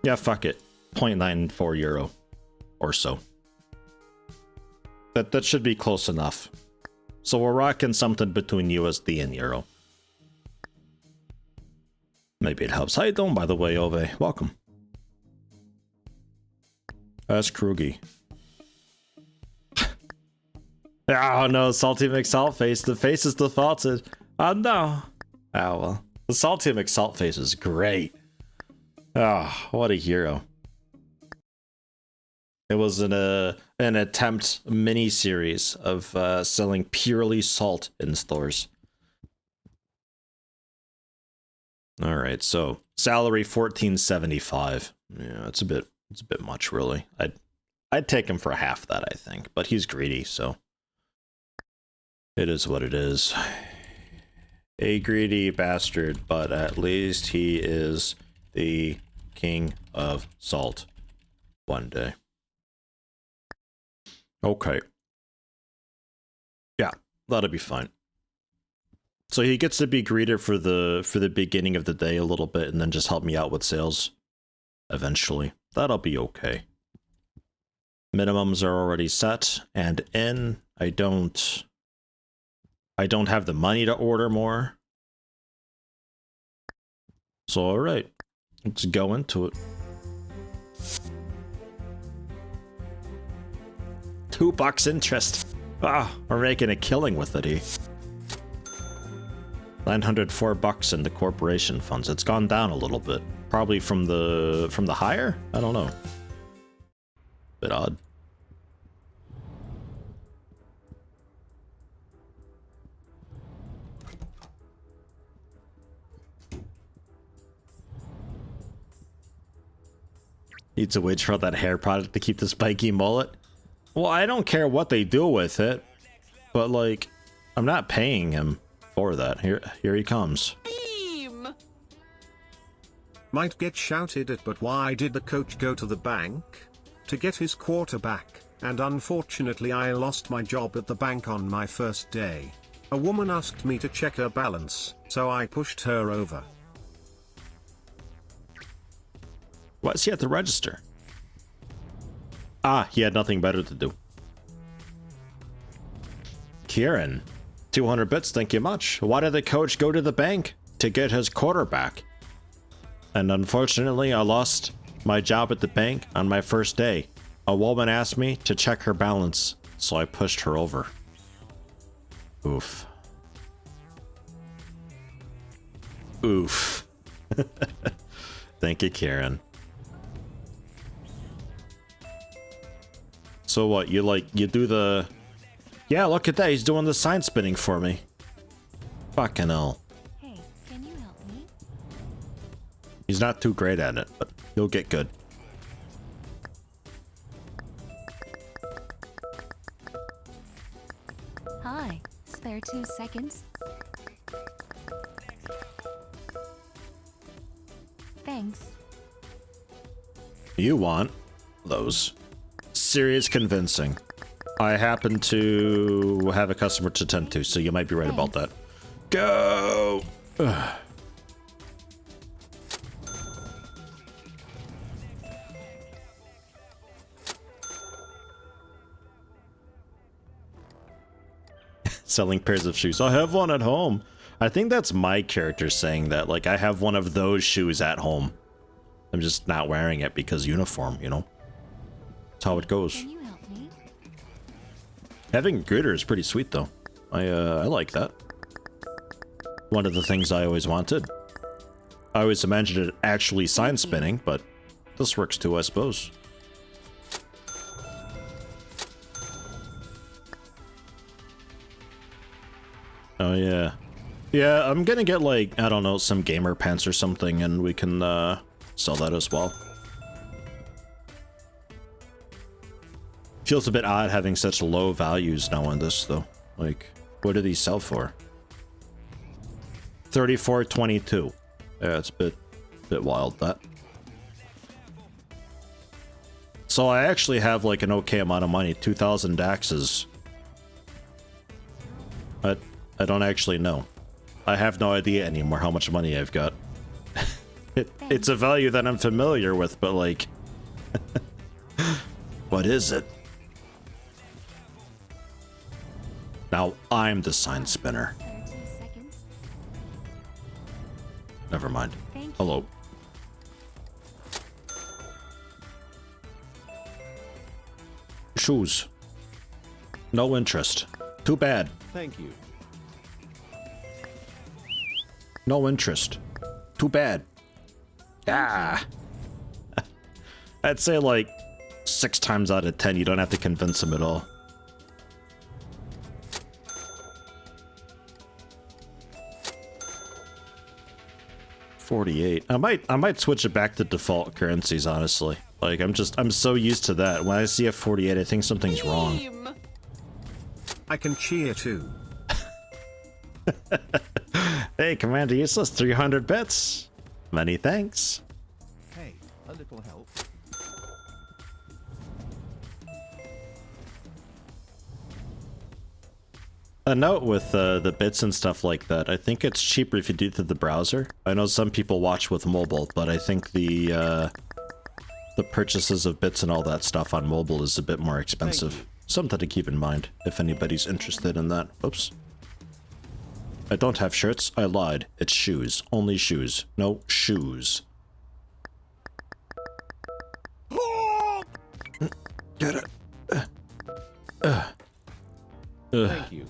Yeah, fuck it. 0.94 euro or so. That should be close enough. So we're rocking something between USD and euro. Maybe it helps. How you doing, by the way, Ove? Welcome. That's Krugy. Oh no, Salty McSalt face. The face is defaulted. Oh no. Oh well. The Salty McSalt face is great. Oh, what a hero. It was an attempt mini-series of selling purely salt in stores. Alright, so salary $14.75. Yeah, it's a bit much really. I'd take him for half that, I think, but he's greedy, so it is what it is. A greedy bastard, but at least he is the king of salt one day. Okay. Yeah, that'll be fine. So he gets to be greeted for the beginning of the day a little bit and then just help me out with sales eventually. That'll be okay. Minimums are already set and in. I don't have the money to order more. So alright. Let's go into it. $2 interest. Ah, we're making a killing with it, eh? $904 in the corporation funds. It's gone down a little bit. Probably from the hire? I don't know. Bit odd. Needs a wage for that hair product to keep the spiky mullet. Well, I don't care what they do with it, but like, I'm not paying him for that. Here he comes. Might get shouted at, but why did the coach go to the bank? To get his quarterback, and unfortunately I lost my job at the bank on my first day. A woman asked me to check her balance, so I pushed her over. Why is he at the register? Ah, he had nothing better to do. Kieran, 200 bits, thank you much. Why did the coach go to the bank? To get his quarterback. And unfortunately, I lost my job at the bank on my first day. A woman asked me to check her balance, so I pushed her over. Oof. Oof. Thank you, Kieran. So what, you do the... Yeah, look at that, he's doing the sign spinning for me. Fucking hell. Hey, can you help me? He's not too great at it, but he'll get good. Hi, spare 2 seconds? Thanks. You want those. Serious convincing. I happen to have a customer to tend to, so you might be right about that. Go! Ugh. Selling pairs of shoes. I have one at home. I think that's my character saying that. Like, I have one of those shoes at home. I'm just not wearing it because uniform, you know? That's how it goes. Can you help me? Having a greeter is pretty sweet, though. I like that. One of the things I always wanted. I always imagined it actually sign spinning, but this works too, I suppose. Oh, yeah. Yeah, I'm gonna get, like, I don't know, some gamer pants or something, and we can, sell that as well. Feels a bit odd having such low values now on this, though. Like, what do these sell for? $34.22. Yeah, it's a bit Bit wild, that. So I actually have like an okay amount of money, 2,000 daxes. But I don't actually know. I have no idea anymore how much money I've got. It's a value that I'm familiar with, but like... what is it? Now I'm the sign spinner. 32 seconds. Never mind. Thank you. Hello. Shoes. No interest. Too bad. Thank you. No interest. Too bad. Ah. I'd say like 6 times out of 10 you don't have to convince him at all. $48. I might switch it back to default currencies, honestly. Like I'm so used to that. When I see a 48, I think something's wrong. I can cheer too. Hey, Commander Useless, 300 bits. Many thanks. Hey, a little help. A note with the bits and stuff like that. I think it's cheaper if you do it through the browser. I know some people watch with mobile, but I think the purchases of bits and all that stuff on mobile is a bit more expensive. Something to keep in mind if anybody's interested in that. Oops. I don't have shirts. I lied. It's shoes. Only shoes. No shoes. Get it. Thank you.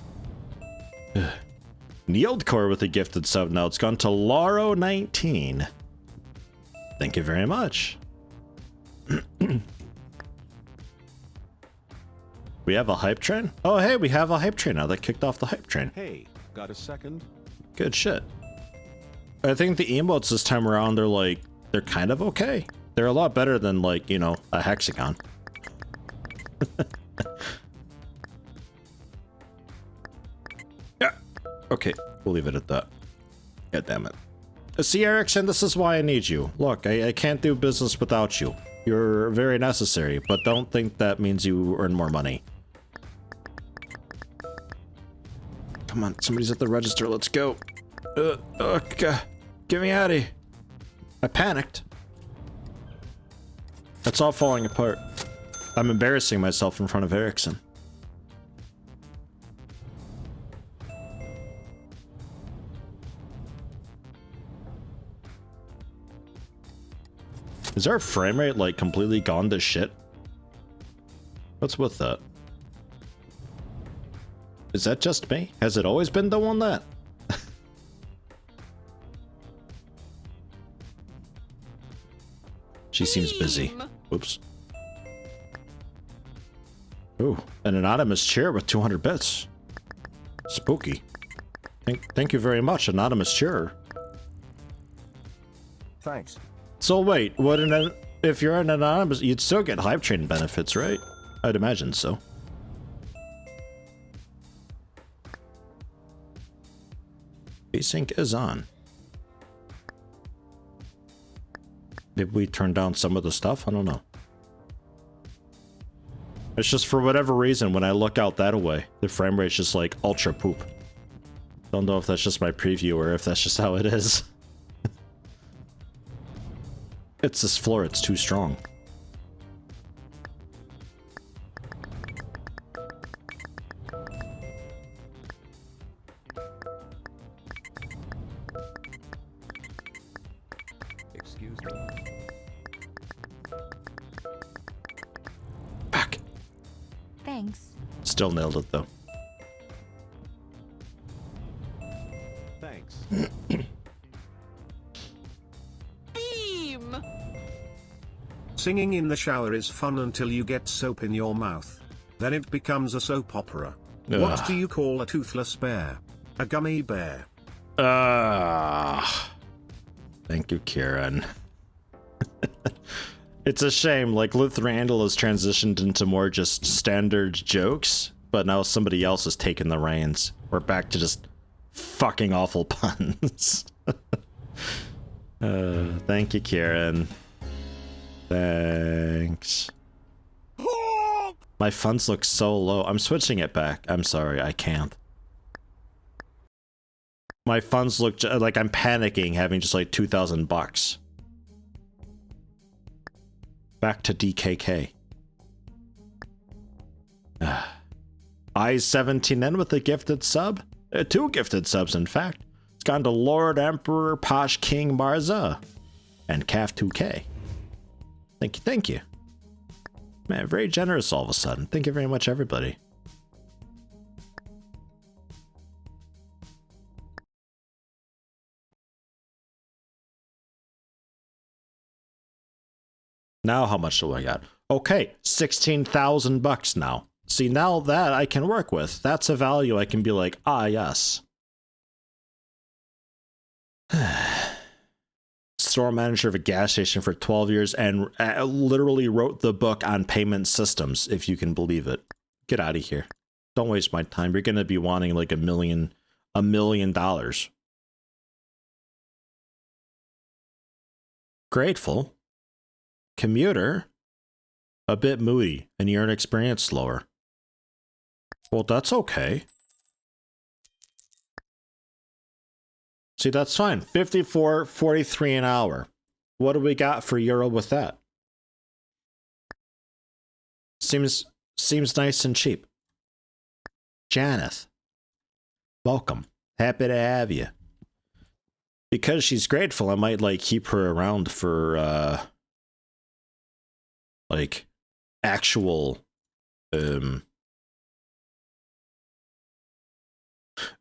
Neildcore with a gifted sub. Now it's gone to Laro19. Thank you very much. We have a hype train? Oh, hey, we have a hype train now. That kicked off the hype train. Hey, got a second? Good shit. I think the emotes this time around, they're kind of okay. They're a lot better than, like, you know, a hexagon. Yeah. Okay, we'll leave it at that. God damn it. See, Erickson, this is why I need you. Look, I can't do business without you. You're very necessary, but don't think that means you earn more money. Come on, somebody's at the register. Let's go. Okay. Get me out of here. I panicked. It's all falling apart. I'm embarrassing myself in front of Erickson. Is our frame rate like completely gone to shit? What's with that? Is that just me? Has it always been the one that? She seems busy. Oops. Ooh, an anonymous chair with 200 bits. Spooky. Thank you very much, anonymous chair. Thanks. So wait, if you're an anonymous, you'd still get hype train benefits, right? I'd imagine so. Async is on. Maybe we turn down some of the stuff? I don't know. It's just for whatever reason, when I look out that way, the frame rate's just like ultra poop. Don't know if that's just my preview or if that's just how it is. It's this floor, it's too strong. Excuse me. Back. Thanks. Still nailed it though. Thanks. Singing in the shower is fun until you get soap in your mouth. Then it becomes a soap opera. What do you call a toothless bear? A gummy bear. Thank you, Kieran. It's a shame, like Lutherandal has transitioned into more just standard jokes, but now somebody else has taken the reins. We're back to just fucking awful puns. Thank you, Kieran. Thanks. My funds look so low. I'm switching it back. I'm sorry, I can't. My funds look like I'm panicking having just like 2,000 bucks. Back to DKK. I-17N with a gifted sub? 2 gifted subs, in fact. It's gone to Lord Emperor Posh King Marza. And Calf 2K. Thank you, thank you. Man, very generous all of a sudden. Thank you very much, everybody. Now how much do I got? Okay, 16,000 bucks now. See, now that I can work with. That's a value I can be like, ah, yes. Store manager of a gas station for 12 years and literally wrote the book on payment systems, if you can believe it. Get out of here. Don't waste my time. You're going to be wanting like $1 million. Grateful. Commuter. A bit moody, and you earn experience slower. Well, that's okay. See, that's fine. 54.43 an hour. What do we got for Euro with that? Seems nice and cheap. Janeth. Welcome. Happy to have you. Because she's grateful, I might like keep her around for like actual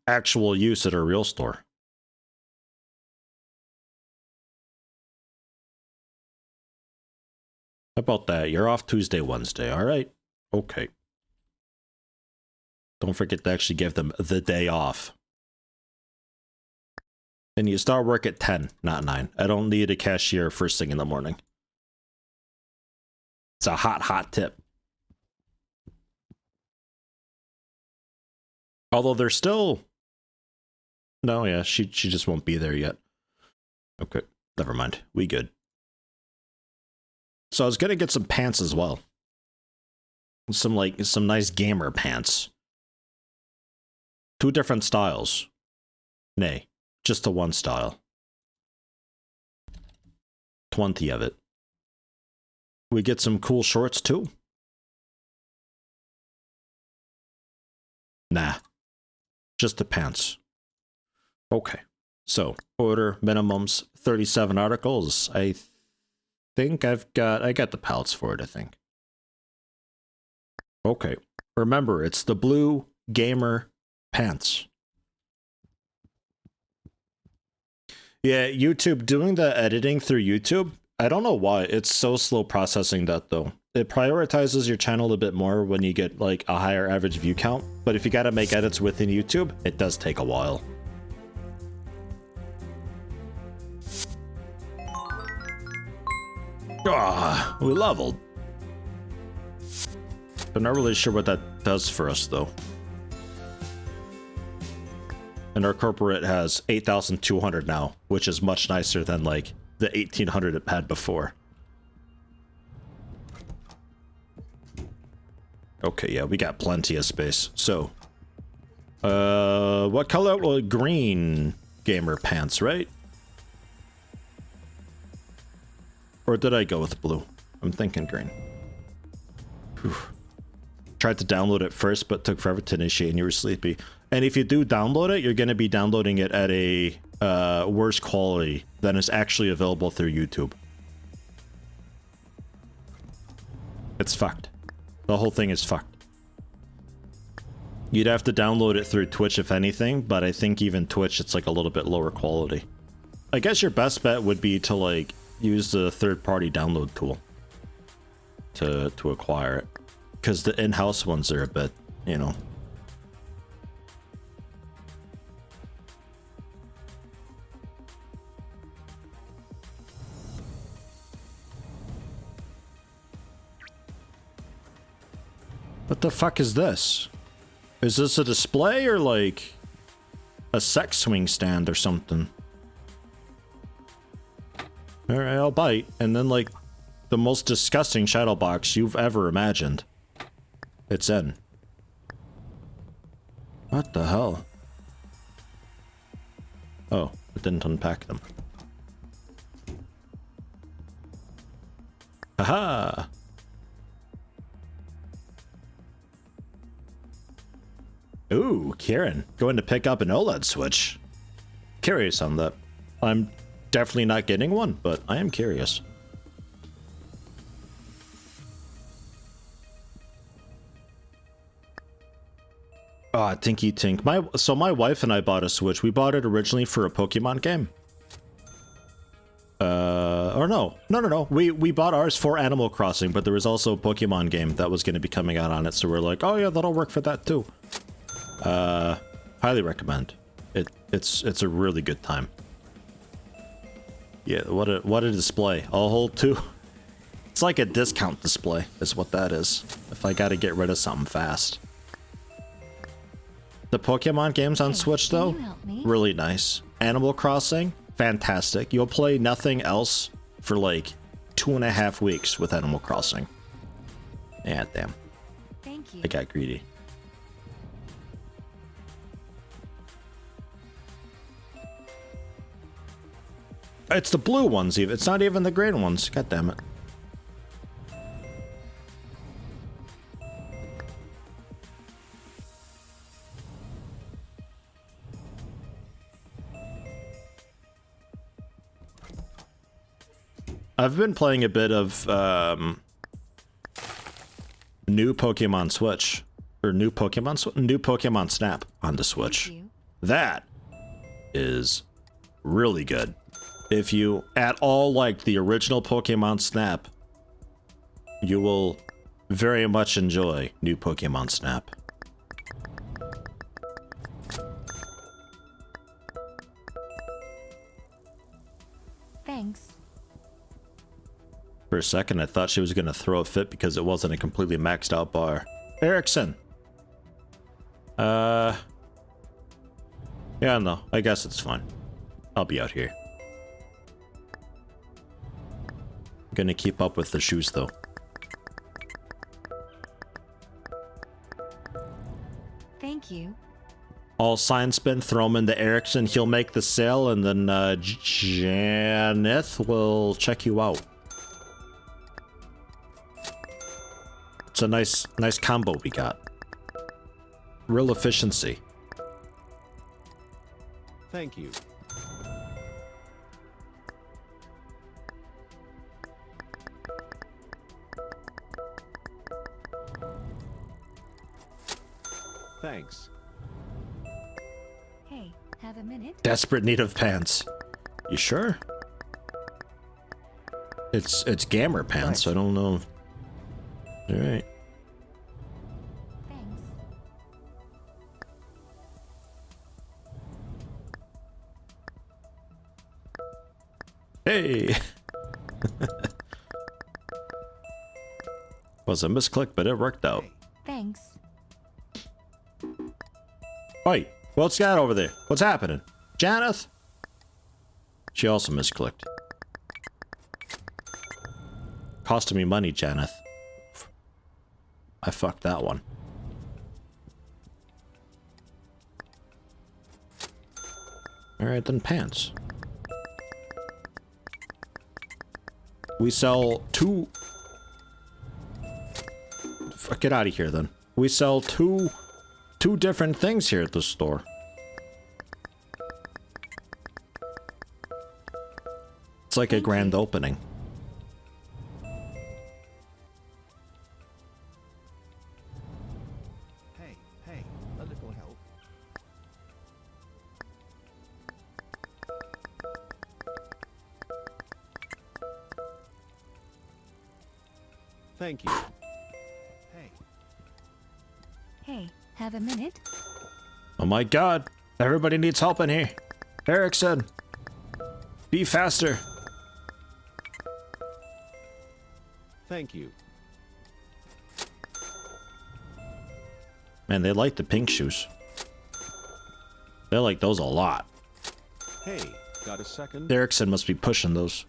actual use at her real store. How about that? You're off Tuesday, Wednesday, alright? Okay. Don't forget to actually give them the day off. And you start work at 10, not 9. I don't need a cashier first thing in the morning. It's a hot tip. Although they're still... No, yeah, she just won't be there yet. Okay, never mind. We good. So I was gonna get some pants as well. Some nice gamer pants. 2 different styles. Nay, just the one style. 20 of it. We get some cool shorts too? Nah. Just the pants. Okay. So, order minimums 37 articles. I think I got the pallets for it, I think. Okay. Remember, it's the blue gamer pants. Yeah, YouTube, doing the editing through YouTube, I don't know why. It's so slow processing that, though. It prioritizes your channel a bit more when you get, like, a higher average view count. But if you gotta make edits within YouTube, it does take a while. Ah, we leveled. I'm not really sure what that does for us, though. And our corporate has 8,200 now, which is much nicer than, like, the 1,800 it had before. Okay, yeah, we got plenty of space. So, what color? Well, green gamer pants, right? Or did I go with blue? I'm thinking green. Whew. Tried to download it first, but took forever to initiate and you were sleepy. And if you do download it, you're going to be downloading it at a worse quality than is actually available through YouTube. It's fucked. The whole thing is fucked. You'd have to download it through Twitch if anything, but I think even Twitch, it's like a little bit lower quality. I guess your best bet would be to like use the third-party download tool to acquire it. Because the in-house ones are a bit, you know. What the fuck is this? Is this a display or like a sex swing stand or something? All right, I'll bite. And then, like, the most disgusting shadow box you've ever imagined. It's in. What the hell? Oh, it didn't unpack them. Haha! Ooh, Kieran, going to pick up an OLED Switch. Curious on that. I'm definitely not getting one, but I am curious. Ah, Tinky Tink. My wife and I bought a Switch. We bought it originally for a Pokemon game. Or no. No. We bought ours for Animal Crossing, but there was also a Pokemon game that was going to be coming out on it, so we're like, oh yeah, that'll work for that too. Highly recommend. It's a really good time. Yeah, what a display. I'll hold two. It's like a discount display, is what that is. If I gotta get rid of something fast. The Pokemon games on Switch, though, really nice. Animal Crossing, fantastic. You'll play nothing else for like 2.5 weeks with Animal Crossing. Yeah, damn. Thank you. I got greedy. It's the blue ones, even. It's not even the green ones. God damn it. I've been playing a bit of new Pokemon Switch, or new Pokemon Snap on the Switch. That is really good. If you at all like the original Pokemon Snap, you will very much enjoy new Pokemon Snap. Thanks. For a second, I thought she was going to throw a fit because it wasn't a completely maxed out bar. Erickson! Yeah, no, I guess it's fine. I'll be out here. Gonna keep up with the shoes, though. Thank you. All sign spin, throw him into Erickson. He'll make the sale, and then Janeth will check you out. It's a nice combo we got. Real efficiency. Thank you. Thanks. Hey, have a minute? Desperate need of pants. You sure? It's gamer pants. Thanks. I don't know. All right. Thanks. Hey. Was a misclick, but it worked out. Thanks. Wait, what's that over there? What's happening? Janeth? She also misclicked. Costing me money, Janeth. I fucked that one. Alright, then pants. We sell two... Get out of here, then. We sell two different things here at the store. It's like a grand opening. Hey, a little help. Thank you. Hey, have a minute? Oh my god, everybody needs help in here. Erickson, be faster. Thank you. Man, they like the pink shoes. They like those a lot. Hey, got a second? Erickson must be pushing those.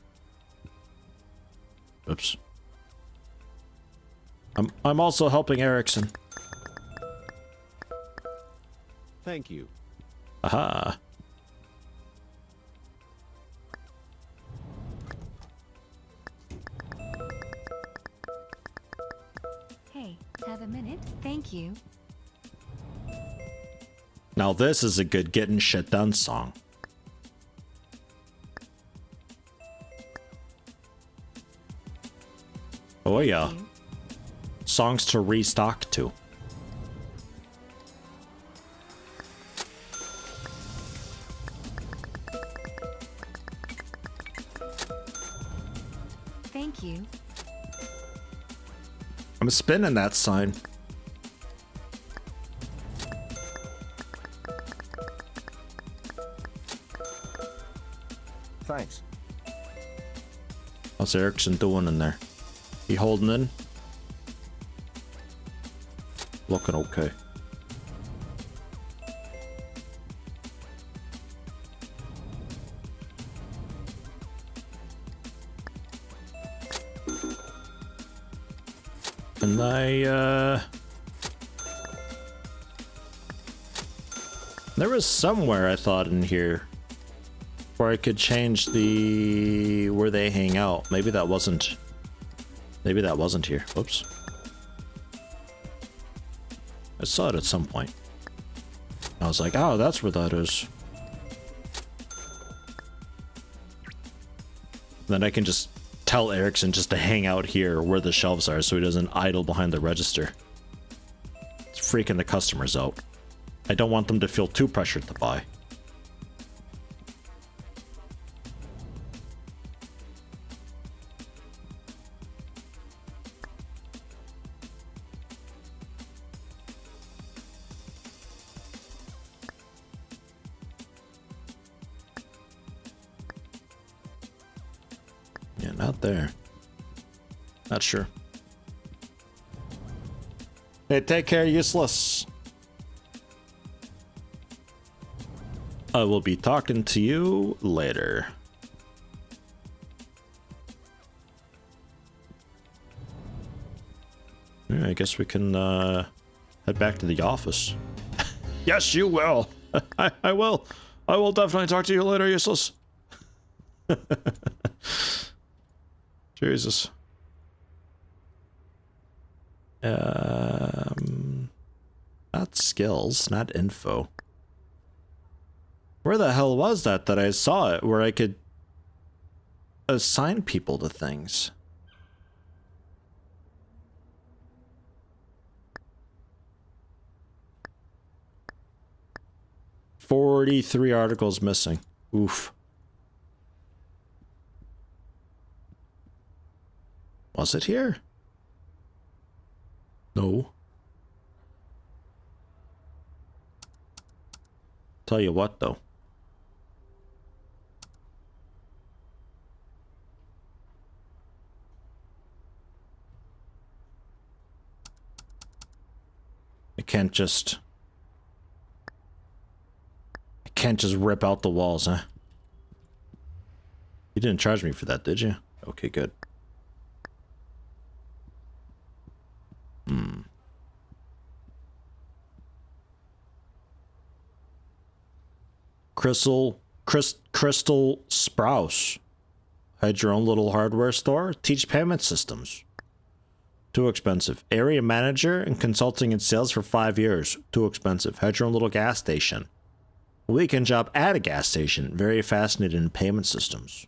Oops. I'm also helping Erickson. Thank you. Aha. Hey, have a minute? Thank you. Now this is a good getting shit done song. Oh yeah. You. Songs to restock to. Thank you. I'm spinning that sign. Thanks. How's Erickson doing in there? He holding in? Looking okay. And there was somewhere I thought in here where I could change the where they hang out. Maybe that wasn't here. Whoops. I saw it at some point. I was like, oh, that's where that is. Then I can just tell Erickson just to hang out here where the shelves are so he doesn't idle behind the register. It's freaking the customers out. I don't want them to feel too pressured to buy. Yeah, not there. Not sure. Hey, take care, useless. I will be talking to you later. Yeah, I guess we can head back to the office. Yes, you will. I will. I will definitely talk to you later, useless. Jesus. Not skills, not info. Where the hell was that I saw it where I could assign people to things? "43 articles missing." Oof. Was it here? No. Tell you what, though. I can't just rip out the walls, huh? You didn't charge me for that, did you? Okay, good. Crystal Sprouse. Had your own little hardware store? Teach payment systems. Too expensive. Area manager and consulting and sales for 5 years. Too expensive. Had your own little gas station. Weekend job at a gas station. Very fascinated in payment systems.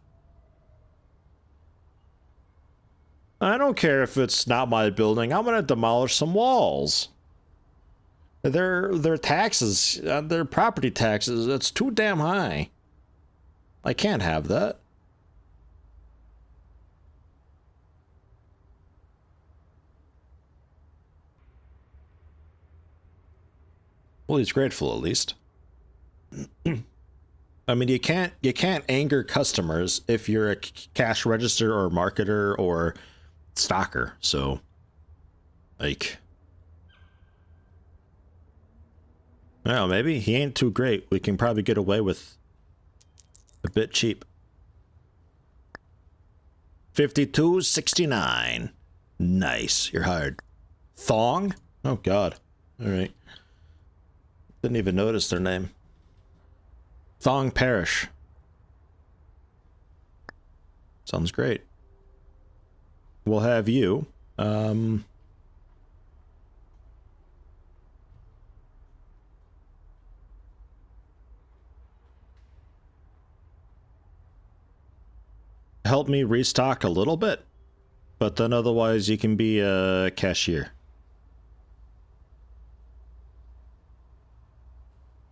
I don't care if it's not my building. I'm gonna demolish some walls. Their taxes, their property taxes, it's too damn high. I can't have that. Well, he's grateful at least. I mean, you can't anger customers if you're a cash register or marketer or stocker. So, like, well, maybe he ain't too great. We can probably get away with a bit cheap. 5269. Nice. You're hired. Thong? Oh, God. All right. Didn't even notice their name. Thong Parish. Sounds great. We'll have you. Help me restock a little bit, but then otherwise you can be a cashier.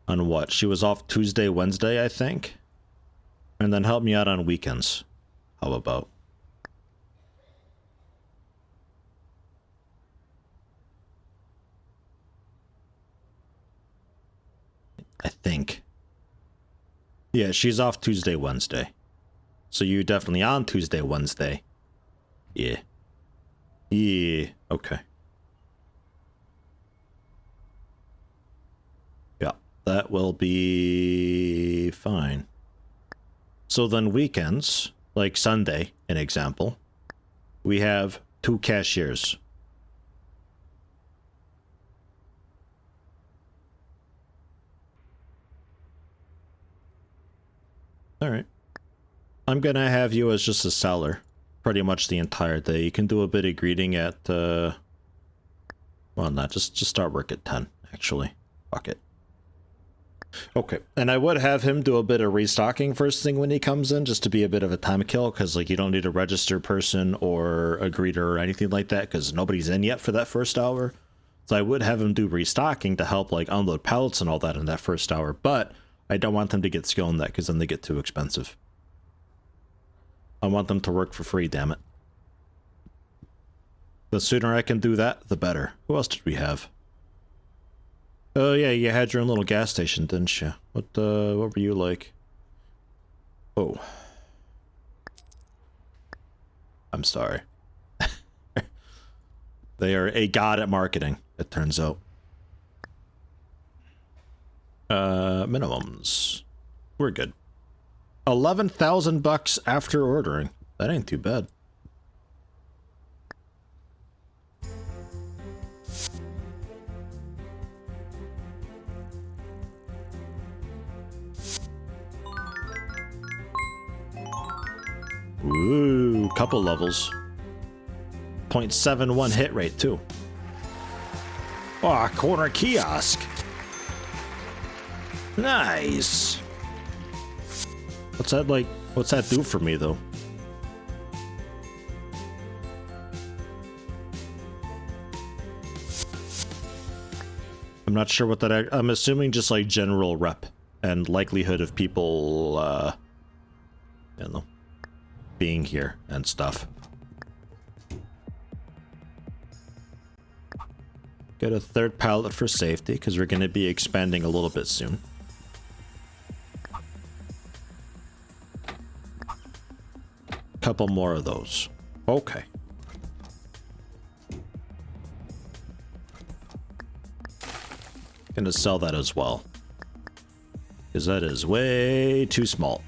On what? She was off Tuesday, Wednesday, I think? And then help me out on weekends. How about? I think. Yeah, she's off Tuesday, Wednesday. So you're definitely on Tuesday, Wednesday. Yeah. Yeah. Okay. Yeah, that will be fine. So then weekends, like Sunday, an example, we have 2 cashiers. All right. I'm gonna have you as just a seller pretty much the entire day. You can do a bit of greeting at, well, not, just start work at 10, actually. Fuck it. Okay, and I would have him do a bit of restocking first thing when he comes in, just to be a bit of a time kill, because, like, you don't need a registered person or a greeter or anything like that, because nobody's in yet for that first hour. So I would have him do restocking to help, like, unload pallets and all that in that first hour, but I don't want them to get skill in that, because then they get too expensive. I want them to work for free, damn it. The sooner I can do that, the better. Who else did we have? Oh yeah, you had your own little gas station, didn't you? What were you like? Oh. I'm sorry. They are a god at marketing, it turns out. Minimums. We're good. 11,000 bucks after ordering. That ain't too bad. Ooh, couple levels. 0.71 hit rate too. Oh, corner kiosk. Nice. What's that like? What's that do for me though? I'm not sure what that. I'm assuming just like general rep and likelihood of people, you know, being here and stuff. Get a third pallet for safety because we're going to be expanding a little bit soon. Couple more of those. Okay. Gonna sell that as well. Because that is way too small.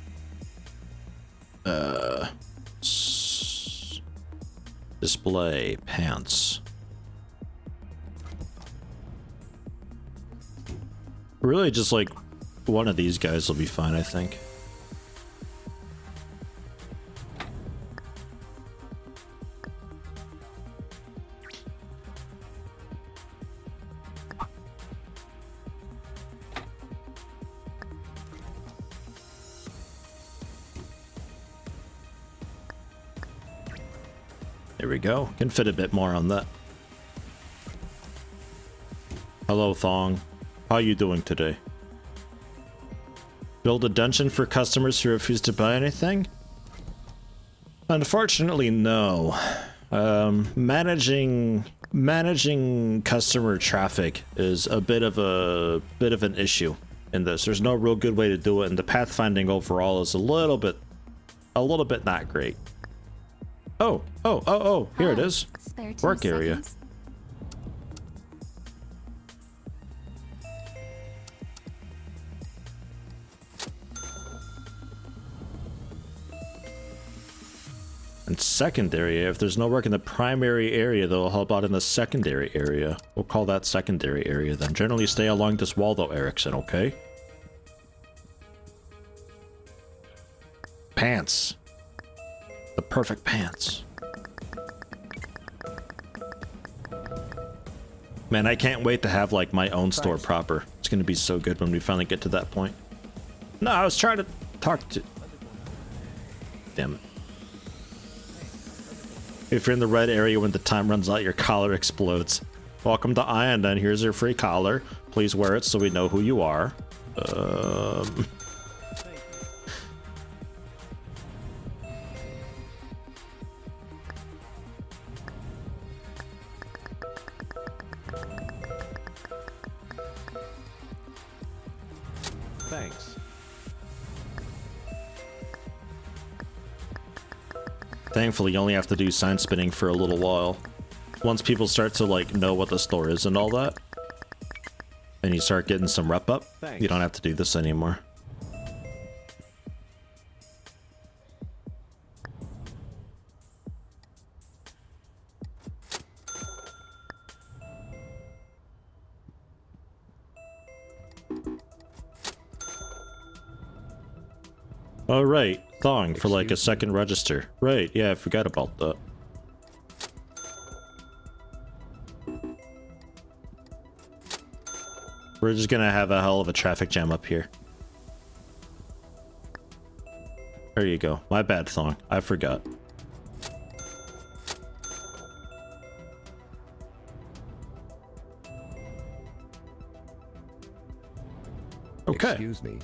Display pants. Really just like one of these guys will be fine, I think. There we go. Can fit a bit more on that. Hello, Thong. How you doing today? Build a dungeon for customers who refuse to buy anything? Unfortunately, no. Managing customer traffic is a bit of an issue in this. There's no real good way to do it, and the pathfinding overall is a little bit not great. Oh, here it is. Spare 2 Work area. seconds. And secondary, if there's no work in the primary area, they'll help out in the secondary area. We'll call that secondary area then. Generally stay along this wall though, Erickson, okay? Pants. The perfect pants. Man, I can't wait to have like my own store proper. It's gonna be so good when we finally get to that point. No, I was trying to talk to... Damn it. If you're in the red area when the time runs out, your collar explodes. Welcome to Ion, then. Here's your free collar. Please wear it so we know who you are. Thanks. Thankfully, you only have to do sign spinning for a little while. Once people start to, like, know what the store is and all that, and you start getting some rep up, Thanks. you don't have to do this anymore. Oh, right. Thong for like a second register. Right, yeah, I forgot about that. We're just gonna have a hell of a traffic jam up here. There you go. My bad, Thong. I forgot. Okay. Excuse me.